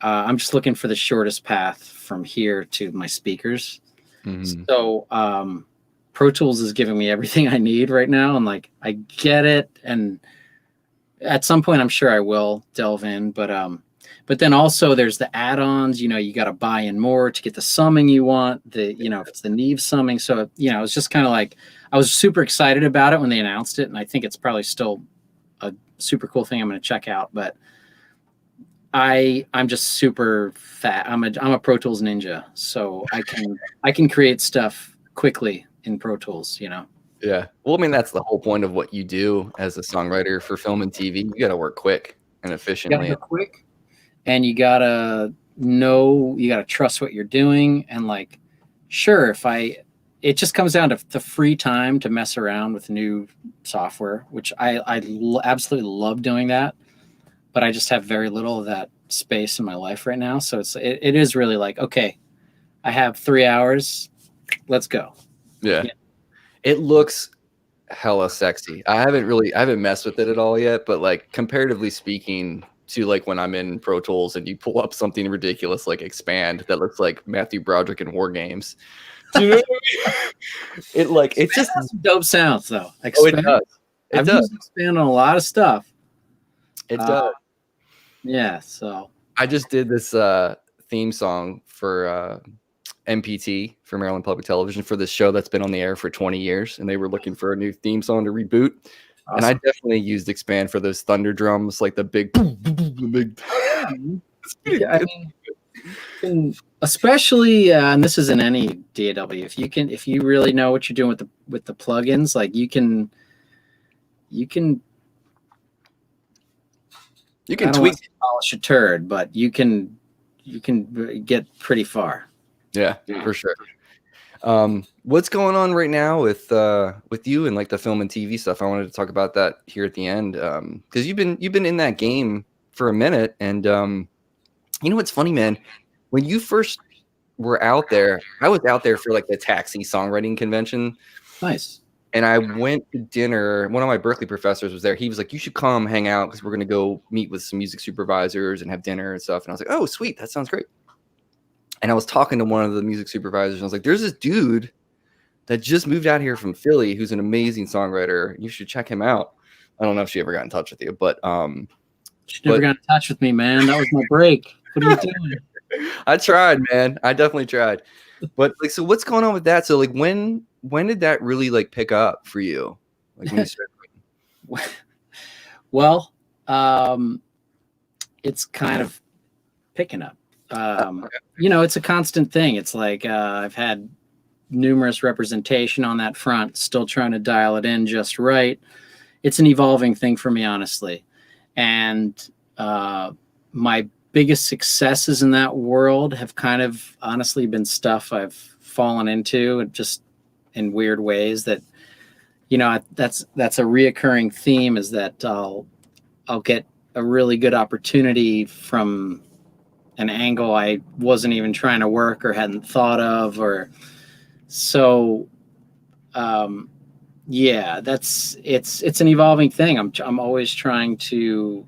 I'm just looking for the shortest path from here to my speakers. Mm-hmm. So Pro Tools is giving me everything I need right now, and like I get it, and at some point I'm sure I will delve in, but then also there's the add-ons. You got to buy in more to get the summing you want. If it's the Neve summing, so it's just kind of like I was super excited about it when they announced it, and I think it's probably still a super cool thing I'm going to check out. But I'm just super fat. I'm a Pro Tools ninja, so I can create stuff quickly in Pro Tools. Yeah. Well, I mean, that's the whole point of what you do as a songwriter for film and TV. You got to work quick and efficiently. You gotta work quick, and you gotta trust what you're doing. And like, sure, it just comes down to the free time to mess around with new software, which I absolutely love doing that. But I just have very little of that space in my life right now. So it is really like, okay, I have 3 hours. Let's go. Yeah. It looks hella sexy. I haven't messed with it at all yet, but like comparatively speaking to like when I'm in Pro Tools and you pull up something ridiculous like Expand that looks like Matthew Broderick in War Games. Do you know what I mean? It's just some dope sounds though. Expand, it does. I've used Expand on a lot of stuff. It does. Yeah, so I just did this theme song for MPT, for Maryland Public Television, for this show that's been on the air for 20 years, and they were looking for a new theme song to reboot. Awesome. And I definitely used Expand for those thunder drums, like the big, the big. Yeah, I mean, especially, and this is in any DAW. If you really know what you're doing with the plugins, like you can tweak, polish a turd, but you can get pretty far. Yeah, for sure. What's going on right now with you and like the film and TV stuff? I wanted to talk about that here at the end, because you've been in that game for a minute, and what's funny, man? When you first were out there, I was out there for like the Taxi songwriting convention. Nice. And I went to dinner. One of my Berkeley professors was there. He was like, "You should come hang out because we're gonna go meet with some music supervisors and have dinner and stuff." And I was like, "Oh, sweet, that sounds great." And I was talking to one of the music supervisors, and I was like, "There's this dude that just moved out here from Philly who's an amazing songwriter. You should check him out." I don't know if she ever got in touch with you, but she never got in touch with me, man. That was my break. What are you doing? I tried, man. I definitely tried. But like, so what's going on with that? So like, when did that really like pick up for you? Like when you started? Well, it's kind of picking up. It's a constant thing. It's like I've had numerous representation on that front, still trying to dial it in just right. It's an evolving thing for me, honestly. And my biggest successes in that world have kind of honestly been stuff I've fallen into just in weird ways that, that's a reoccurring theme, is that I'll get a really good opportunity from an angle I wasn't even trying to work or hadn't thought of, or so. Yeah, it's an evolving thing. I'm always trying to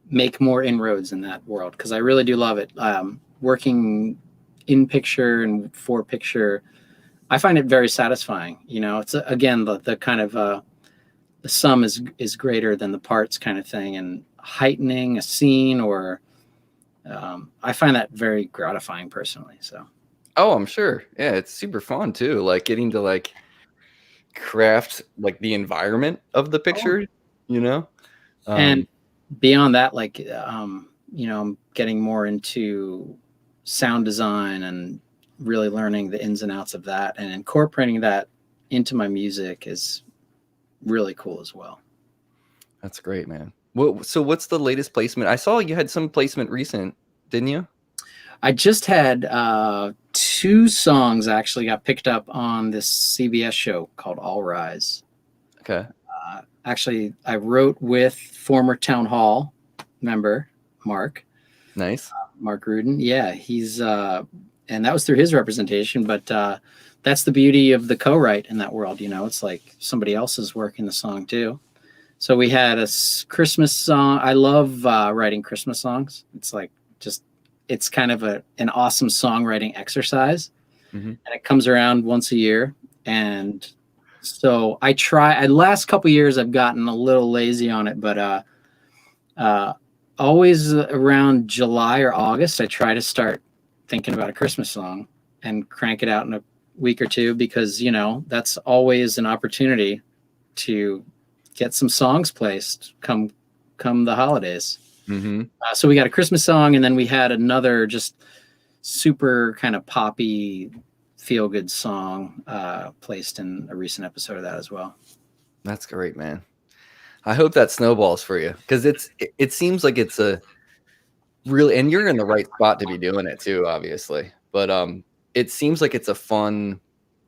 make more inroads in that world, because I really do love it. Working in picture and for picture, I find it very satisfying. It's again the kind of the sum is greater than the parts kind of thing, and heightening a scene, or I find that very gratifying personally. So. Oh, I'm sure. Yeah, it's super fun too. Like getting to like craft like the environment of the picture, and beyond that, like I'm getting more into sound design and really learning the ins and outs of that and incorporating that into my music is really cool as well. That's great, man. So what's the latest placement? I saw you had some placement recent, didn't you? I just had 2 songs actually got picked up on this CBS show called All Rise. Okay. Actually, I wrote with former Townhall member Mark. Nice. Mark Rudin. Yeah, he's and that was through his representation, but that's the beauty of the co-write in that world. You know, it's like somebody else is working the song too. So we had a Christmas song. I love writing Christmas songs. It's like it's kind of an awesome songwriting exercise, and it comes around once a year. And so last couple years I've gotten a little lazy on it, but always around July or August, I try to start thinking about a Christmas song and crank it out in a week or two, because, you know, that's always an opportunity to get some songs placed come the holidays. So we got a Christmas song, and then we had another just super kind of poppy feel good song placed in a recent episode of that as well. That's great, man. I hope that snowballs for you, because it seems like it's a really, and you're in the right spot to be doing it too, obviously. But it seems like it's a fun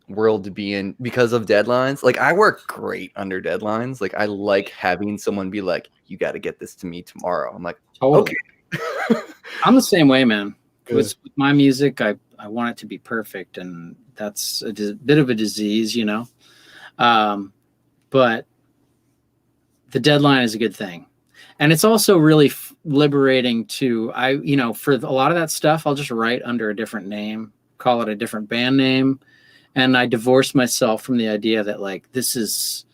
world to be in because of deadlines. Like, I work great under deadlines. Like, I like having someone be like, "You got to get this to me tomorrow." I'm like, totally. Okay. I'm the same way, man. With my music, I want it to be perfect, and that's a bit of a disease, you know. But the deadline is a good thing. And it's also really liberating to, for a lot of that stuff, I'll just write under a different name, call it a different band name. And I divorce myself from the idea that, like, this is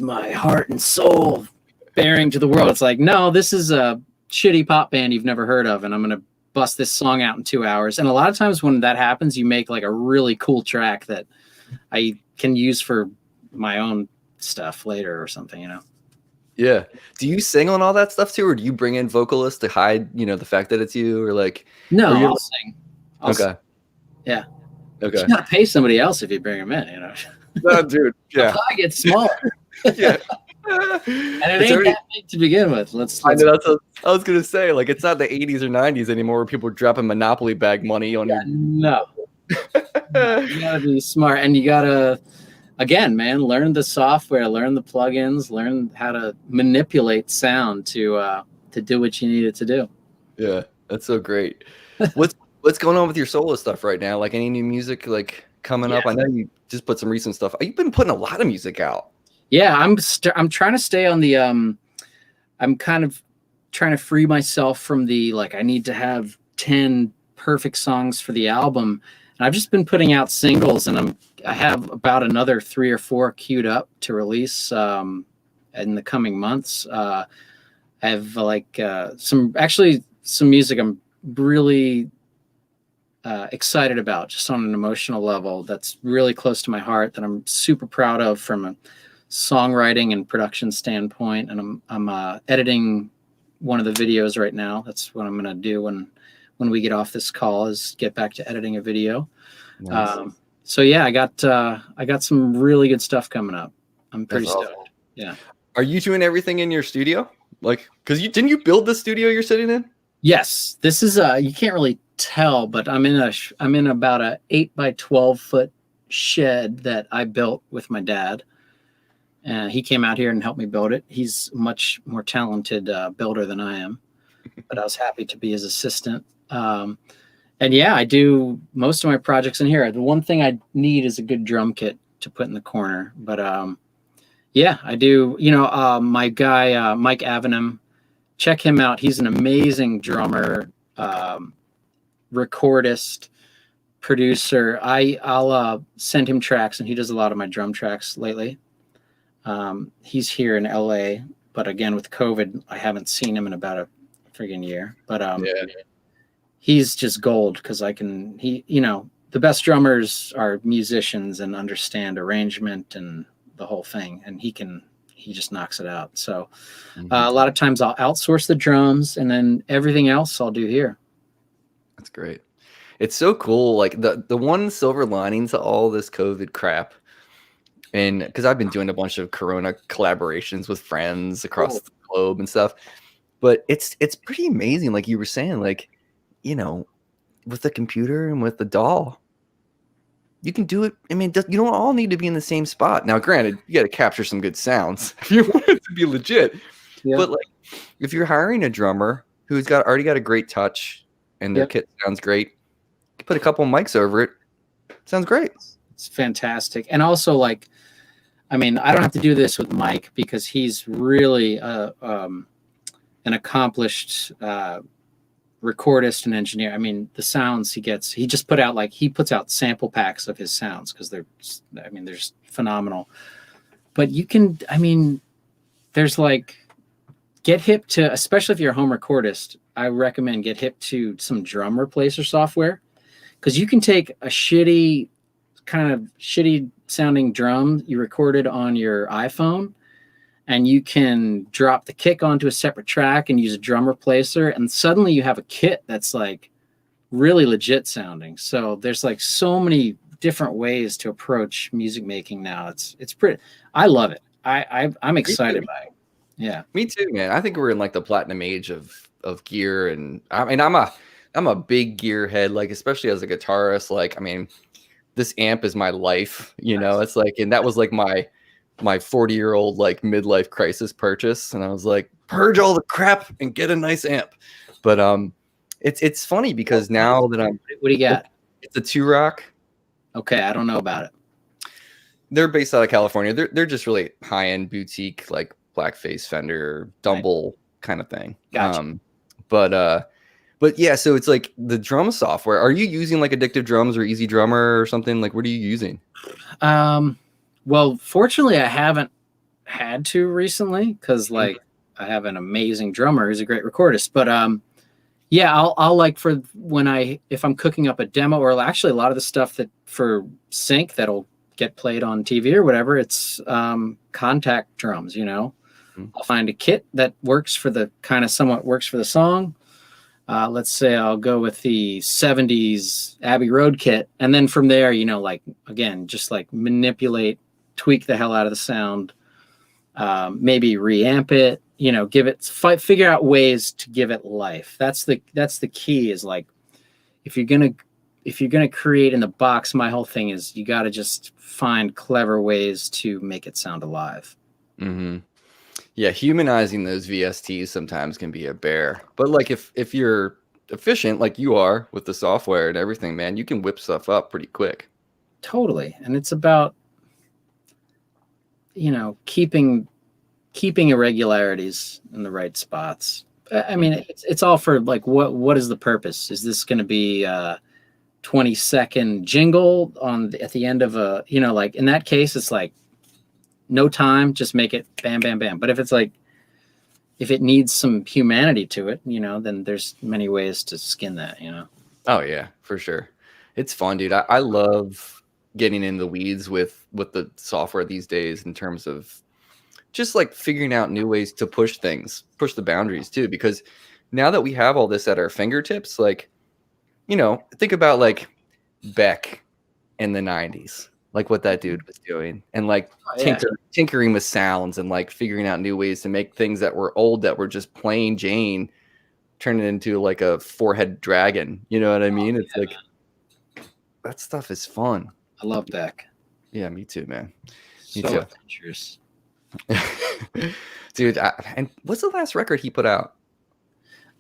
my heart and soul bearing to the world. It's like, no, this is a shitty pop band you've never heard of, and I'm going to bust this song out in 2 hours. And a lot of times when that happens, you make like a really cool track that I can use for my own stuff later or something, you know? Yeah. Do you sing on all that stuff too, or do you bring in vocalists to hide, the fact that it's you, or like? No, I'll sing. Okay. Sing. Yeah. Okay. You gotta pay somebody else if you bring them in, you know? No, dude. Yeah. The pie gets smaller. Yeah. And it ain't that big to begin with. I know, that's what I was gonna say. Like, it's not the 80s or 90s anymore where people are dropping Monopoly bag money on you. No. You gotta be smart, and you gotta, again, man, learn the software, learn the plugins, learn how to manipulate sound to do what you need it to do. Yeah, that's so great. What's going on with your solo stuff right now? Like, any new music like coming up? I know you just put some recent stuff. You've been putting a lot of music out. Yeah, I'm trying to stay on the I'm kind of trying to free myself from the, like, I need to have 10 perfect songs for the album. And I've just been putting out singles, and I have about another 3 or 4 queued up to release in the coming months. I have some music I'm really excited about, just on an emotional level, that's really close to my heart, that I'm super proud of from a songwriting and production standpoint. And I'm editing one of the videos right now. That's what I'm going to do when we get off this call, is get back to editing a video. Nice. So yeah, I got some really good stuff coming up. I'm pretty stoked. Awesome. Yeah. Are you doing everything in your studio? Like, because didn't you build the studio you're sitting in? Yes. This is you can't really tell, but I'm in about a 8 by 12 foot shed that I built with my dad. And he came out here and helped me build it. He's a much more talented builder than I am, but I was happy to be his assistant. And yeah, I do most of my projects in here. The one thing I need is a good drum kit to put in the corner. But yeah, I do. My guy, Mike Avenem, check him out. He's an amazing drummer, recordist, producer. I'll send him tracks, and he does a lot of my drum tracks lately. He's here in LA, but again, with COVID, I haven't seen him in about a friggin' year. But he's just gold, because the best drummers are musicians and understand arrangement and the whole thing, and he just knocks it out. So a lot of times I'll outsource the drums, and then everything else I'll do here. That's great. It's so cool. Like the one silver lining to all this COVID crap, and because I've been doing a bunch of Corona collaborations with friends across Cool. the globe and stuff, but it's pretty amazing. Like you were saying, like, you know, with the computer and with the doll, you can do it. I mean, you don't all need to be in the same spot. Now, granted, you got to capture some good sounds if you want it to be legit. Yeah. But like, if you're hiring a drummer who's already got a great touch and their kit sounds great, you put a couple of mics over it. Sounds great. It's fantastic. And also, like, I mean, I don't have to do this with Mike because he's really an accomplished recordist and engineer. I mean, the sounds he just puts out sample packs of his sounds because they're just phenomenal. But you can, I mean, there's like, get hip to, especially if you're a home recordist, I recommend get hip to some drum replacer software, because you can take a shitty sounding drum you recorded on your iPhone, and you can drop the kick onto a separate track and use a drum replacer, and suddenly you have a kit that's like really legit sounding. So there's like so many different ways to approach music making now. It's pretty, I love it. I'm excited by it. Yeah. Me too, man. I think we're in like the platinum age of gear, and I mean I'm a big gear head, like especially as a guitarist. Like, I mean, this amp is my life, you know. It's like, and that was like my 40-year-old like midlife crisis purchase, and I was like, purge all the crap and get a nice amp. But it's funny because now that what do you got? It's a 2-Rock. Okay, I don't know about it. They're based out of California. They're just really high-end boutique, like blackface Fender Dumble kind of thing. Gotcha. But yeah, so it's like the drum software. Are you using like Addictive Drums or Easy Drummer or something? Like, what are you using? Well, fortunately, I haven't had to recently because like I have an amazing drummer who's a great recordist. But yeah, I'll like for if I'm cooking up a demo, or actually a lot of the stuff that for sync that'll get played on TV or whatever, it's contact drums, you know. I'll find a kit that works for the somewhat works for the song. Let's say I'll go with the 70s Abbey Road kit. And then from there, you know, like, again, just like manipulate, tweak the hell out of the sound, maybe reamp it, you know, figure out ways to give it life. That's the key, is like, if you're going to create in the box, my whole thing is you got to just find clever ways to make it sound alive. Mm-hmm. Yeah, humanizing those VSTs sometimes can be a bear. But like if you're efficient like you are with the software and everything, man, you can whip stuff up pretty quick. Totally. And it's about, you know, keeping irregularities in the right spots. I mean, it's all for like, what is the purpose? Is this going to be a 20-second jingle at the end of a, you know, like in that case, it's like, no time, just make it bam, bam, bam. But if it's like, if it needs some humanity to it, you know, then there's many ways to skin that, you know? Oh yeah, for sure. It's fun, dude. I love getting in the weeds with the software these days in terms of just like figuring out new ways to push the boundaries too. Because now that we have all this at our fingertips, like, you know, think about like Beck in the 90s. Like what that dude was doing, and like tinkering with sounds and like figuring out new ways to make things that were old, that were just plain Jane, turn it into like a 4-head dragon. You know what I mean? It's like, that stuff is fun. I love Beck. Yeah, me too, man. Me so too. Adventurous. Dude, and what's the last record he put out?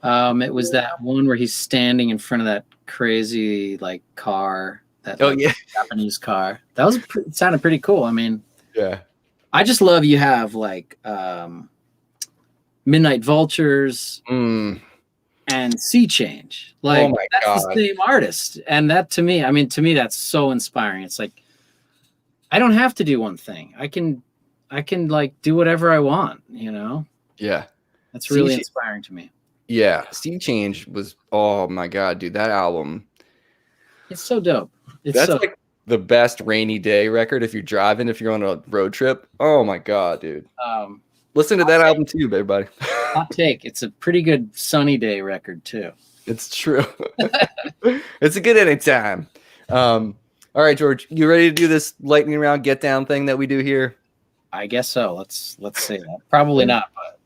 It was that one where he's standing in front of that crazy like car. Japanese car. That was it sounded pretty cool. I mean, yeah, I just love you have like Midnight Vultures and Sea Change. Like, that's God. The same artist, and that to me that's so inspiring. It's like, I don't have to do one thing. I can like do whatever I want, you know? Yeah, that's really inspiring to me. Yeah, Sea Change was, oh my God, dude, that album. It's so dope. That's like the best rainy day record if you're driving, if you're on a road trip. Oh my God, dude. Listen to that album too, everybody. Hot take. It's a pretty good sunny day record too. It's true. It's a good anytime. All right, George, you ready to do this lightning round get down thing that we do here? I guess so. Let's say that. Probably not, but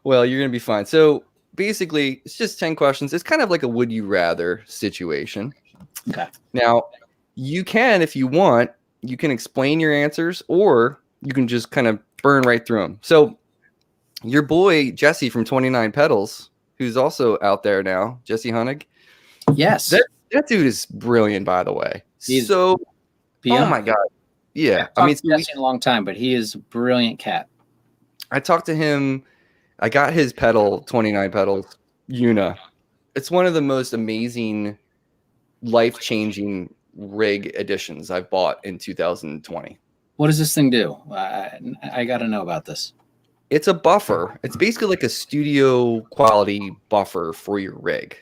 Well, you're gonna be fine. So basically, it's just 10 questions. It's kind of like a would you rather situation. okay. Now, you can, if you want, you can explain your answers, or you can just kind of burn right through them. So your boy Jesse from 29 Pedals, who's also out there now, Jesse Hunig. Yes. That dude is brilliant, by the way. He's Oh beyond. my God. Yeah. I mean, it's been a long time, but he is a brilliant cat. I talked to him. I got his pedal, 29 Pedals, Una. It's one of the most amazing, life-changing rig editions I've bought in 2020. What does this thing do? I got to know about this. It's a buffer. It's basically like a studio quality buffer for your rig.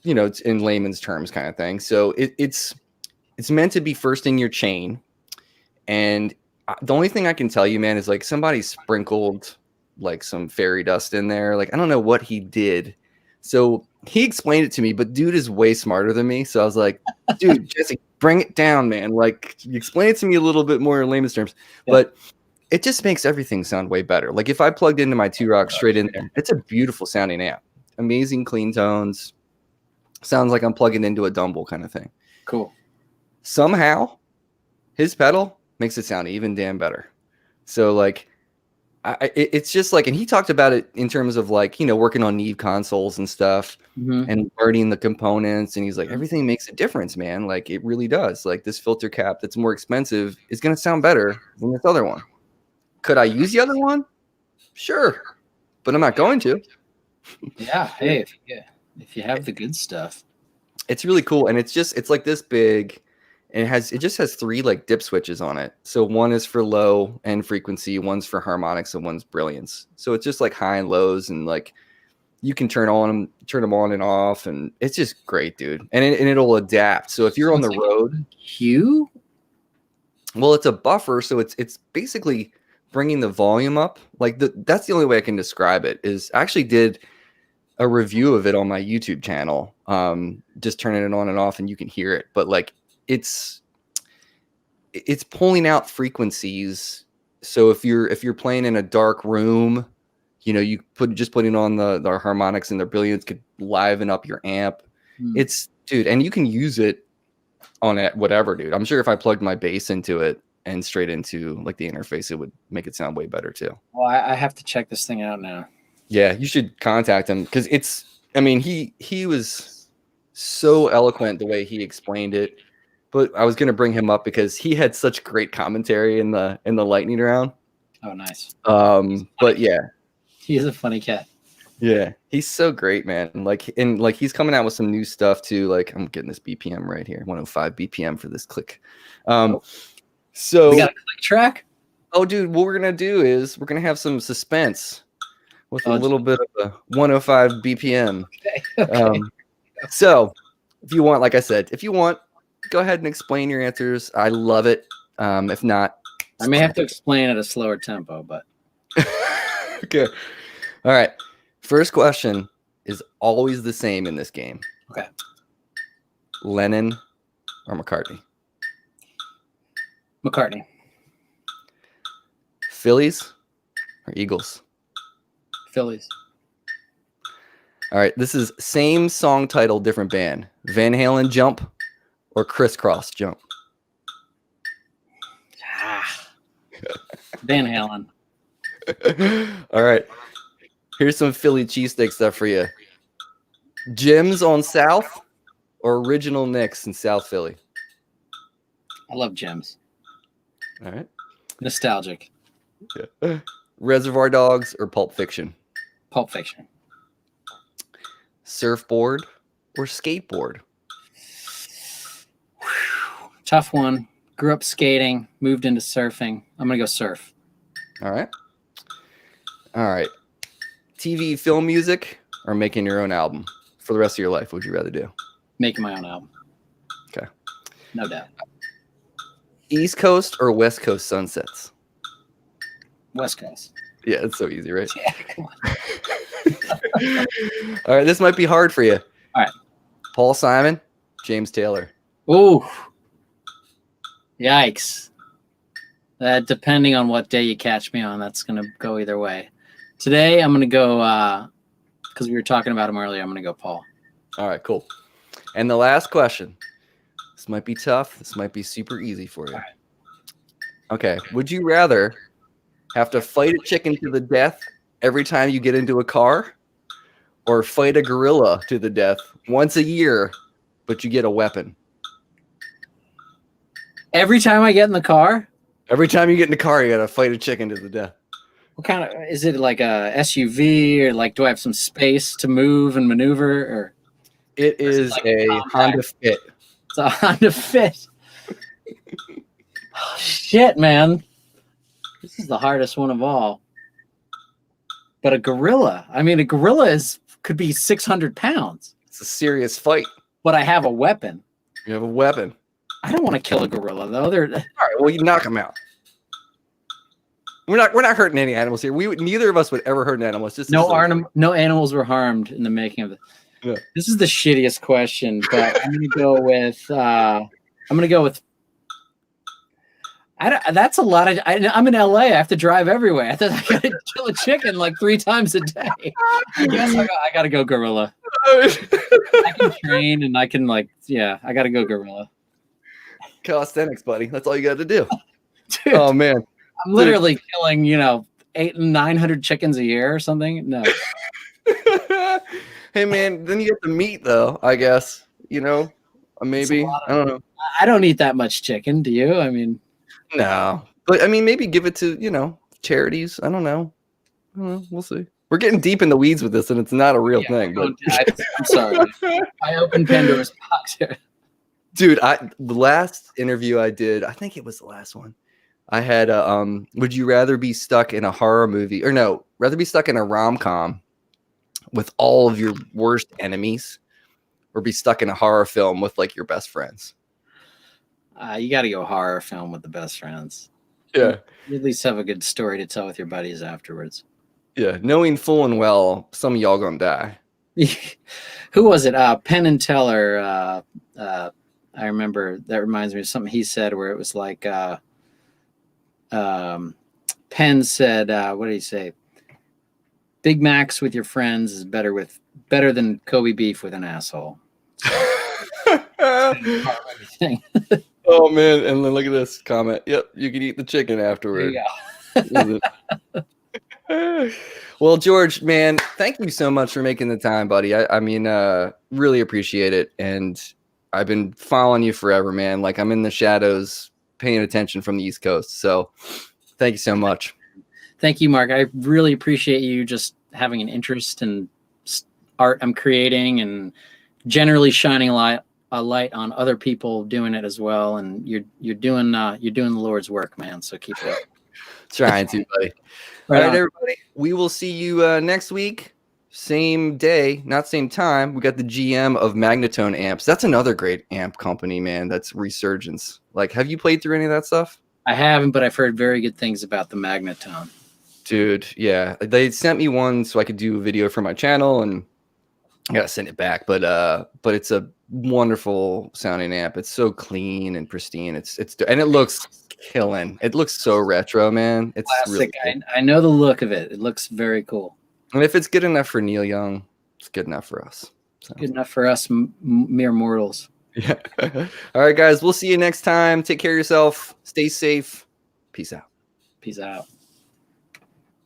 You know, it's in layman's terms kind of thing. So it's meant to be first in your chain. And the only thing I can tell you, man, is like somebody sprinkled like some fairy dust in there. Like, I don't know what he did. So he explained it to me, but dude is way smarter than me. So I was like, dude, Jesse, bring it down, man. Like, you explain it to me a little bit more in layman's terms. Yeah. But it just makes everything sound way better. Like if I plugged into my T-Rock straight in there, it's a beautiful sounding amp. Amazing clean tones. Sounds like I'm plugging into a Dumble kind of thing. Cool. Somehow, his pedal makes it sound even damn better. So like, it's just like, and he talked about it in terms of like, you know, working on Neve consoles and stuff and learning the components. And he's like, everything makes a difference, man. Like it really does. Like this filter cap that's more expensive is going to sound better than this other one. Could I use the other one? Sure. But I'm not going to. Yeah. Hey, if you have the good stuff. It's really cool. And it's like this big. And it just has 3 like dip switches on it. So one is for low end frequency, one's for harmonics, and one's brilliance. So it's just like high and lows, and like you can turn them on and off, and it's just great, dude. And it'll adapt. So if you're on the road, Hue? Well, it's a buffer, so it's basically bringing the volume up. Like that's the only way I can describe it. Is I actually did a review of it on my YouTube channel. Just turning it on and off, and you can hear it. But like it's pulling out frequencies. So if you're playing in a dark room, you know, you putting on the harmonics and the brilliance could liven up your amp. It's, dude, and you can use it on it, whatever, dude. I'm sure if I plugged my bass into it and straight into like the interface, it would make it sound way better too. Well, I have to check this thing out now. Yeah, you should contact him because he was so eloquent the way he explained it. But I was going to bring him up because he had such great commentary in the lightning round. Oh, nice. But yeah, he is a funny cat. Yeah, he's so great, man. Like he's coming out with some new stuff too. Like I'm getting this BPM right here, 105 BPM for this click. So we got a click track. Oh, dude, what we're gonna do is we're gonna have some suspense with a little bit of a 105 BPM. Okay. So if you want, like I said, go ahead and explain your answers. I love it. If not, I may have to explain at a slower tempo, but okay. All right. First question is always the same in this game. Okay. Lennon or McCartney? McCartney. Phillies or Eagles? Phillies. All right. This is same song title, different band. Van Halen, Jump or Crisscross, Jump? Van Halen. All right. Here's some Philly cheesesteak stuff for you. Jim's on South or Original Nick's in South Philly? I love Jim's. All right. Nostalgic. Yeah. Reservoir Dogs or Pulp Fiction? Pulp Fiction. Surfboard or skateboard? Tough one. Grew up skating, moved into surfing. I'm going to go surf. All right. All right. TV, film music, or making your own album for the rest of your life? What would you rather do? Making my own album. Okay. No doubt. East Coast or West Coast sunsets? West Coast. Yeah, it's so easy, right? Yeah, come on. All right, this might be hard for you. All right. Paul Simon, James Taylor. Ooh. Yikes. Depending on what day you catch me on, that's going to go either way. Today, I'm going to go, because we were talking about him earlier, I'm going to go Paul. All right, cool. And the last question. This might be tough. This might be super easy for you. All right. Okay. Would you rather have to fight a chicken to the death every time you get into a car, or fight a gorilla to the death once a year, but you get a weapon? Every time I get in the car? Every time you get in the car, you got to fight a chicken to the death. What kind of, is it like a SUV, or like, do I have some space to move and maneuver? Or It is like a Honda Fit. it's a Honda Fit. Oh, shit, man. This is the hardest one of all. But a gorilla. I mean, a gorilla could be 600 pounds. It's a serious fight. But I have a weapon. You have a weapon. I don't want to kill a gorilla, though. They're All right, well, you knock them out. We're not hurting any animals here. Neither of us would ever hurt an animal. It's just no animals were harmed in the making of it. Yeah. This is the shittiest question, but I'm gonna go with. That's a lot of. I'm in LA. I have to drive everywhere. I thought I gotta kill a chicken like 3 times a day. I guess I gotta go gorilla. I can train and I can I gotta go gorilla. Calisthenics, buddy. That's all you got to do. Dude, Oh man, I'm literally killing 800-900 chickens a year or something. No. Hey man, then you get the meat though. I guess maybe I don't know. I don't eat that much chicken. Do you? I mean, no, but I mean maybe give it to charities. I don't know. We'll see. We're getting deep in the weeds with this, and it's not a real thing. But I'm sorry. I opened Pandora's box here. Dude, the last interview I did, I think it was the last one. I had would you rather be stuck in a horror movie rather be stuck in a rom-com with all of your worst enemies, or be stuck in a horror film with like your best friends? You got to go horror film with the best friends. Yeah. You at least have a good story to tell with your buddies afterwards. Yeah, knowing full and well some of y'all gonna die. Who was it? Penn and Teller. I remember, that reminds me of something he said where it was like, Penn said, what did he say? Big Macs with your friends is better than Kobe beef with an asshole. Oh man, and then look at this comment. Yep, you can eat the chicken afterward. There you go. Well, George, man, thank you so much for making the time, buddy. I mean, really appreciate it. And I've been following you forever, man. Like, I'm in the shadows paying attention from the East Coast. So thank you so much. Thank you, Mark. I really appreciate you just having an interest in art I'm creating, and generally shining a light on other people doing it as well. And you're doing the Lord's work, man. So keep it up. Trying to, buddy. All right, everybody. We will see you next week. Same day, not same time. We got the GM of Magnatone Amps. That's another great amp company, man. That's resurgence. Like, have you played through any of that stuff? I haven't, but I've heard very good things about the Magnatone. Dude, yeah. They sent me one so I could do a video for my channel, and I gotta send it back. But it's a wonderful sounding amp. It's so clean and pristine. And it looks killing. It looks so retro, man. It's classic. Really cool. I know the look of it. It looks very cool. And if it's good enough for Neil Young, it's good enough for us. So. Good enough for us mere mortals. Yeah. All right, guys. We'll see you next time. Take care of yourself. Stay safe. Peace out. Peace out.